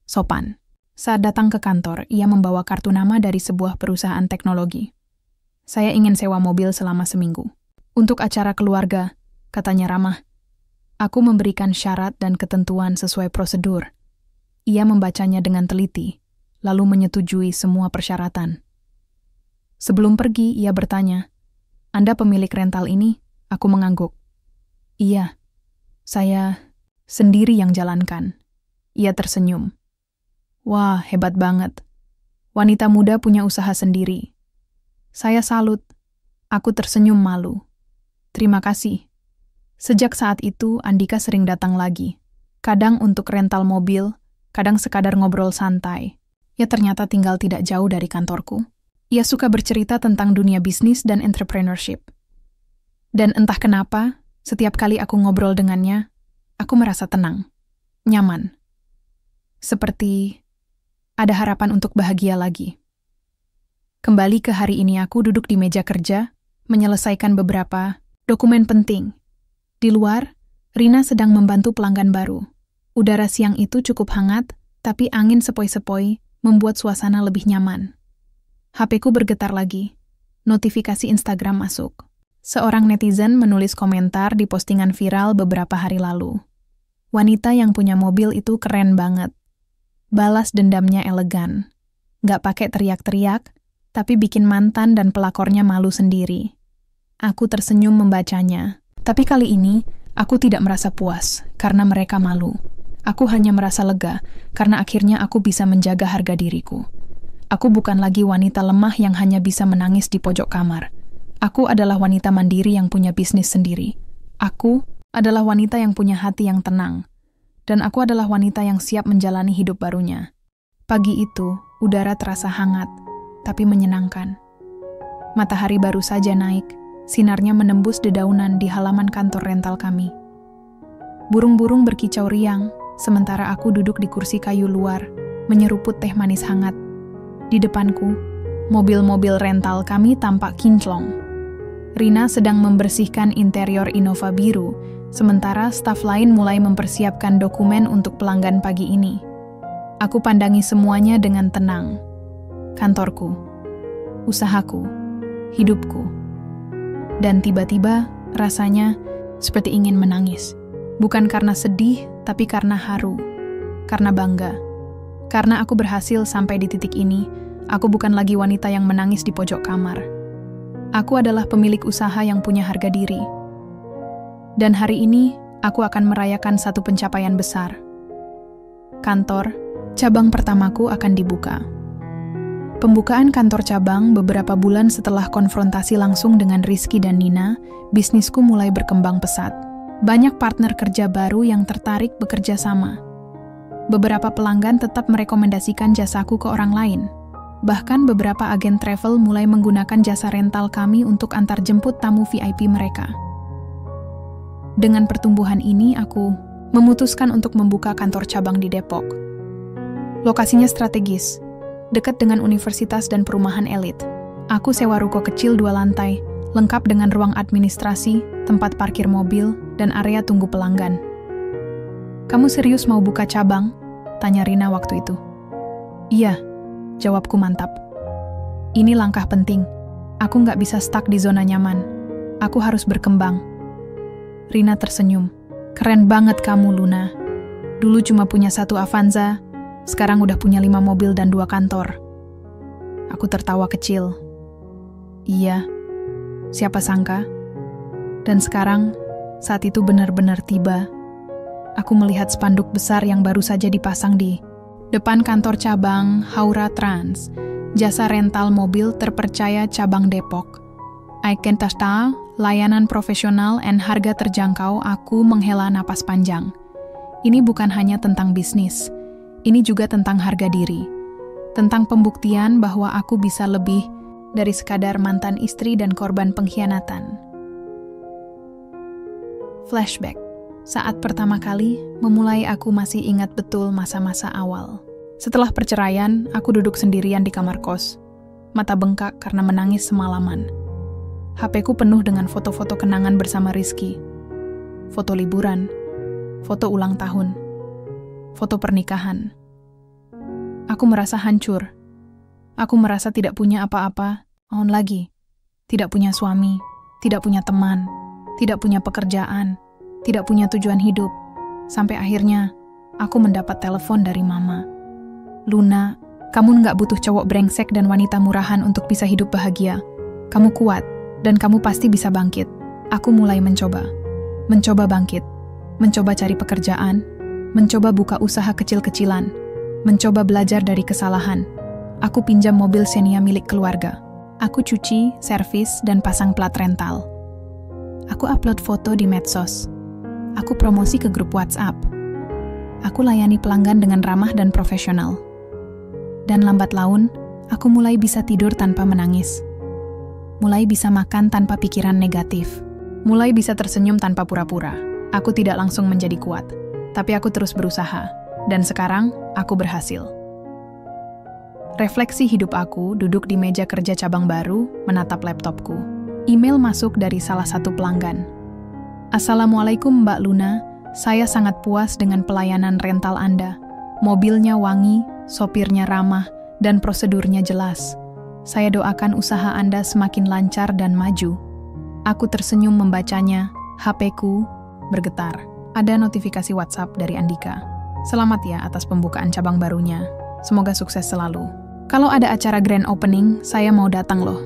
sopan. Saat datang ke kantor, ia membawa kartu nama dari sebuah perusahaan teknologi. Saya ingin sewa mobil selama seminggu. Untuk acara keluarga, katanya ramah. Aku memberikan syarat dan ketentuan sesuai prosedur. Ia membacanya dengan teliti, lalu menyetujui semua persyaratan. Sebelum pergi, ia bertanya, "Anda pemilik rental ini?" Aku mengangguk. "Iya, saya sendiri yang jalankan." Ia tersenyum. "Wah, hebat banget. Wanita muda punya usaha sendiri." Saya salut. Aku tersenyum malu. "Terima kasih." Sejak saat itu, Andika sering datang lagi. Kadang untuk rental mobil, kadang sekadar ngobrol santai. Ia ternyata tinggal tidak jauh dari kantorku. Ia suka bercerita tentang dunia bisnis dan entrepreneurship. Dan entah kenapa, setiap kali aku ngobrol dengannya, aku merasa tenang, nyaman. Seperti ada harapan untuk bahagia lagi. Kembali ke hari ini, aku duduk di meja kerja, menyelesaikan beberapa dokumen penting. Di luar, Rina sedang membantu pelanggan baru. Udara siang itu cukup hangat, tapi angin sepoi-sepoi membuat suasana lebih nyaman. HP-ku bergetar lagi. Notifikasi Instagram masuk. Seorang netizen menulis komentar di postingan viral beberapa hari lalu. "Wanita yang punya mobil itu keren banget. Balas dendamnya elegan. Gak pakai teriak-teriak, tapi bikin mantan dan pelakornya malu sendiri." Aku tersenyum membacanya. Tapi kali ini, aku tidak merasa puas karena mereka malu. Aku hanya merasa lega karena akhirnya aku bisa menjaga harga diriku. Aku bukan lagi wanita lemah yang hanya bisa menangis di pojok kamar. Aku adalah wanita mandiri yang punya bisnis sendiri. Aku adalah wanita yang punya hati yang tenang. Dan aku adalah wanita yang siap menjalani hidup barunya. Pagi itu, udara terasa hangat, tapi menyenangkan. Matahari baru saja naik, sinarnya menembus dedaunan di halaman kantor rental kami. Burung-burung berkicau riang, sementara aku duduk di kursi kayu luar, menyeruput teh manis hangat. Di depanku, mobil-mobil rental kami tampak kinclong. Rina sedang membersihkan interior Innova biru, sementara staf lain mulai mempersiapkan dokumen untuk pelanggan pagi ini. Aku pandangi semuanya dengan tenang. Kantorku, usahaku, hidupku. Dan tiba-tiba rasanya seperti ingin menangis. Bukan karena sedih, tapi karena haru. Karena bangga. Karena aku berhasil sampai di titik ini, aku bukan lagi wanita yang menangis di pojok kamar. Aku adalah pemilik usaha yang punya harga diri. Dan hari ini, aku akan merayakan satu pencapaian besar. Kantor, cabang pertamaku akan dibuka. Pembukaan kantor cabang beberapa bulan setelah konfrontasi langsung dengan Rizky dan Nina, bisnisku mulai berkembang pesat. Banyak partner kerja baru yang tertarik bekerja sama. Beberapa pelanggan tetap merekomendasikan jasaku ke orang lain. Bahkan beberapa agen travel mulai menggunakan jasa rental kami untuk antar jemput tamu VIP mereka. Dengan pertumbuhan ini, aku memutuskan untuk membuka kantor cabang di Depok. Lokasinya strategis, dekat dengan universitas dan perumahan elit. Aku sewa ruko kecil 2 lantai, lengkap dengan ruang administrasi, tempat parkir mobil, dan area tunggu pelanggan. "Kamu serius mau buka cabang?" tanya Rina waktu itu. "Iya," jawabku mantap. "Ini langkah penting. Aku nggak bisa stuck di zona nyaman. Aku harus berkembang." Rina tersenyum. "Keren banget kamu, Luna. Dulu cuma punya 1 Avanza, sekarang udah punya 5 mobil dan 2 kantor." Aku tertawa kecil. Iya, siapa sangka? Dan sekarang, saat itu benar-benar tiba. Aku melihat spanduk besar yang baru saja dipasang di depan kantor cabang Haura Trans, jasa rental mobil terpercaya cabang Depok. Icon tasta, layanan profesional, dan harga terjangkau. Aku menghela napas panjang. Ini bukan hanya tentang bisnis, ini juga tentang harga diri. Tentang pembuktian bahwa aku bisa lebih dari sekadar mantan istri dan korban pengkhianatan. Flashback. Saat pertama kali memulai, aku masih ingat betul masa-masa awal. Setelah perceraian, aku duduk sendirian di kamar kos. Mata bengkak karena menangis semalaman. HP-ku penuh dengan foto-foto kenangan bersama Rizky. Foto liburan, foto ulang tahun, foto pernikahan. Aku merasa hancur. Aku merasa tidak punya apa-apa, lagi. Tidak punya suami, tidak punya teman, tidak punya pekerjaan, tidak punya tujuan hidup. Sampai akhirnya, aku mendapat telepon dari Mama. "Luna, kamu nggak butuh cowok brengsek dan wanita murahan untuk bisa hidup bahagia. Kamu kuat, dan kamu pasti bisa bangkit." Aku mulai mencoba bangkit, mencoba cari pekerjaan, mencoba buka usaha kecil-kecilan, mencoba belajar dari kesalahan. Aku pinjam mobil Xenia milik keluarga. Aku cuci, servis, dan pasang plat rental. Aku upload foto di medsos. Aku promosi ke grup WhatsApp. Aku layani pelanggan dengan ramah dan profesional. Dan lambat laun, aku mulai bisa tidur tanpa menangis. Mulai bisa makan tanpa pikiran negatif. Mulai bisa tersenyum tanpa pura-pura. Aku tidak langsung menjadi kuat, tapi aku terus berusaha. Dan sekarang, aku berhasil. Refleksi hidup aku duduk di meja kerja cabang baru, menatap laptopku. Email masuk dari salah satu pelanggan. "Assalamualaikum Mbak Luna, saya sangat puas dengan pelayanan rental Anda. Mobilnya wangi, sopirnya ramah, dan prosedurnya jelas. Saya doakan usaha Anda semakin lancar dan maju." Aku tersenyum membacanya, HP-ku bergetar. Ada notifikasi WhatsApp dari Andika. "Selamat ya atas pembukaan cabang barunya. Semoga sukses selalu. Kalau ada acara grand opening, saya mau datang loh."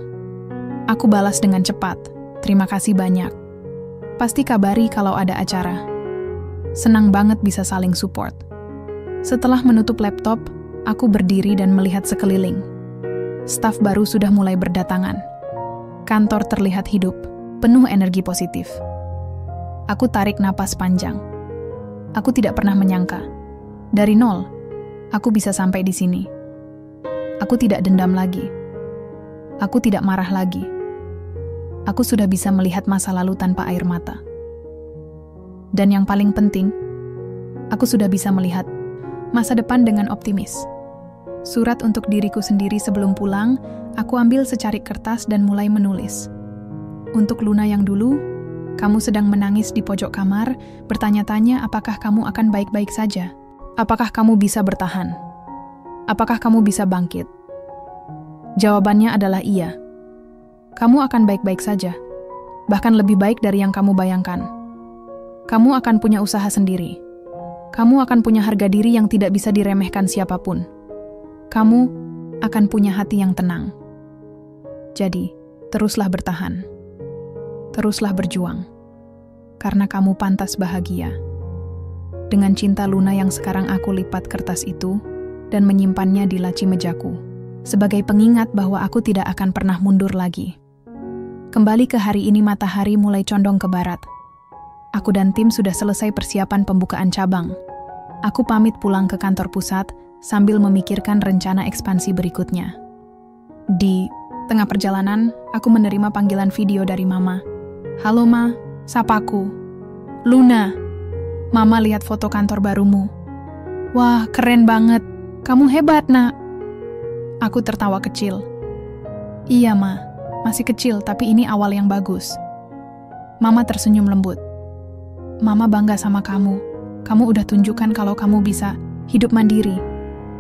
Aku balas dengan cepat. "Terima kasih banyak. Pasti kabari kalau ada acara." Senang banget bisa saling support. Setelah menutup laptop, aku berdiri dan melihat sekeliling. Staf baru sudah mulai berdatangan. Kantor terlihat hidup, penuh energi positif. Aku tarik napas panjang. Aku tidak pernah menyangka. Dari nol, aku bisa sampai di sini. Aku tidak dendam lagi. Aku tidak marah lagi. Aku sudah bisa melihat masa lalu tanpa air mata. Dan yang paling penting, aku sudah bisa melihat masa depan dengan optimis. Surat untuk diriku sendiri sebelum pulang, aku ambil secarik kertas dan mulai menulis. "Untuk Luna yang dulu, kamu sedang menangis di pojok kamar, bertanya-tanya apakah kamu akan baik-baik saja. Apakah kamu bisa bertahan? Apakah kamu bisa bangkit?" Jawabannya adalah iya. Kamu akan baik-baik saja, bahkan lebih baik dari yang kamu bayangkan. Kamu akan punya usaha sendiri. Kamu akan punya harga diri yang tidak bisa diremehkan siapapun. Kamu akan punya hati yang tenang. Jadi, teruslah bertahan. Teruslah berjuang. Karena kamu pantas bahagia. Dengan cinta, Luna, yang sekarang aku lipat kertas itu dan menyimpannya di laci mejaku, sebagai pengingat bahwa aku tidak akan pernah mundur lagi. Kembali ke hari ini, matahari mulai condong ke barat. Aku dan tim sudah selesai persiapan pembukaan cabang. Aku pamit pulang ke kantor pusat sambil memikirkan rencana ekspansi berikutnya. Di tengah perjalanan, aku menerima panggilan video dari Mama. "Halo Ma, sapaku. Luna, Mama lihat foto kantor barumu. Wah, keren banget. Kamu hebat, Nak." Aku tertawa kecil. "Iya, Ma. Masih kecil, tapi ini awal yang bagus." Mama tersenyum lembut. "Mama bangga sama kamu. Kamu udah tunjukkan kalau kamu bisa hidup mandiri,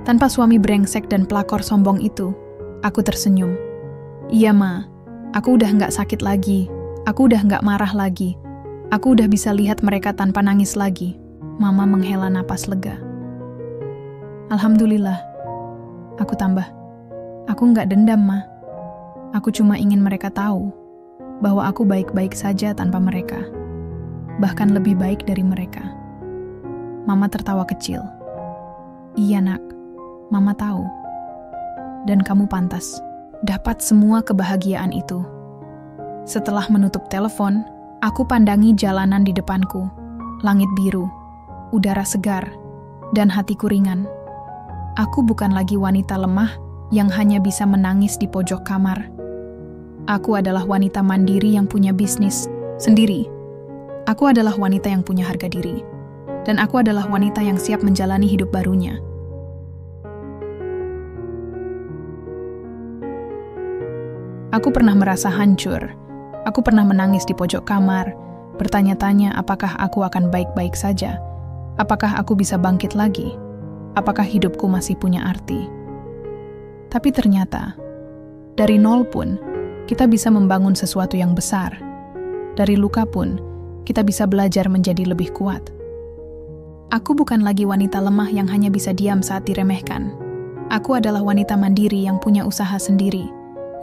tanpa suami brengsek dan pelakor sombong itu." Aku tersenyum. "Iya, Ma. Aku udah nggak sakit lagi. Aku udah nggak marah lagi. Aku udah bisa lihat mereka tanpa nangis lagi." Mama menghela napas lega. "Alhamdulillah." Aku tambah. "Aku nggak dendam, Ma. Aku cuma ingin mereka tahu bahwa aku baik-baik saja tanpa mereka. Bahkan lebih baik dari mereka." Mama tertawa kecil. "Iya, Nak. Mama tahu. Dan kamu pantas dapat semua kebahagiaan itu." Setelah menutup telepon, aku pandangi jalanan di depanku. Langit biru, udara segar, dan hatiku ringan. Aku bukan lagi wanita lemah yang hanya bisa menangis di pojok kamar. Aku adalah wanita mandiri yang punya bisnis sendiri. Aku adalah wanita yang punya harga diri. Dan aku adalah wanita yang siap menjalani hidup barunya. Aku pernah merasa hancur. Aku pernah menangis di pojok kamar, bertanya-tanya apakah aku akan baik-baik saja. Apakah aku bisa bangkit lagi? Apakah hidupku masih punya arti? Tapi ternyata, dari nol pun, kita bisa membangun sesuatu yang besar. Dari luka pun, kita bisa belajar menjadi lebih kuat. Aku bukan lagi wanita lemah yang hanya bisa diam saat diremehkan. Aku adalah wanita mandiri yang punya usaha sendiri,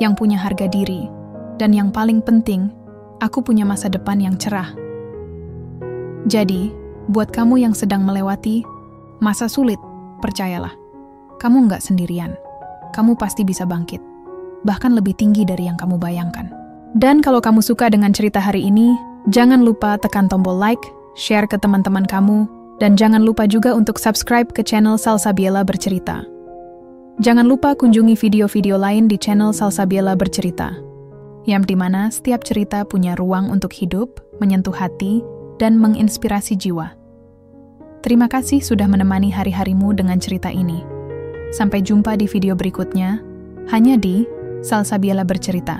yang punya harga diri, dan yang paling penting, aku punya masa depan yang cerah. Jadi, buat kamu yang sedang melewati masa sulit, percayalah, kamu nggak sendirian. Kamu pasti bisa bangkit, bahkan lebih tinggi dari yang kamu bayangkan. Dan kalau kamu suka dengan cerita hari ini, jangan lupa tekan tombol like, share ke teman-teman kamu, dan jangan lupa juga untuk subscribe ke channel Salsabiela Bercerita. Jangan lupa kunjungi video-video lain di channel Salsabiela Bercerita, yang dimana setiap cerita punya ruang untuk hidup, menyentuh hati, dan menginspirasi jiwa. Terima kasih sudah menemani hari-harimu dengan cerita ini. Sampai jumpa di video berikutnya, hanya di Salsabiela Bercerita.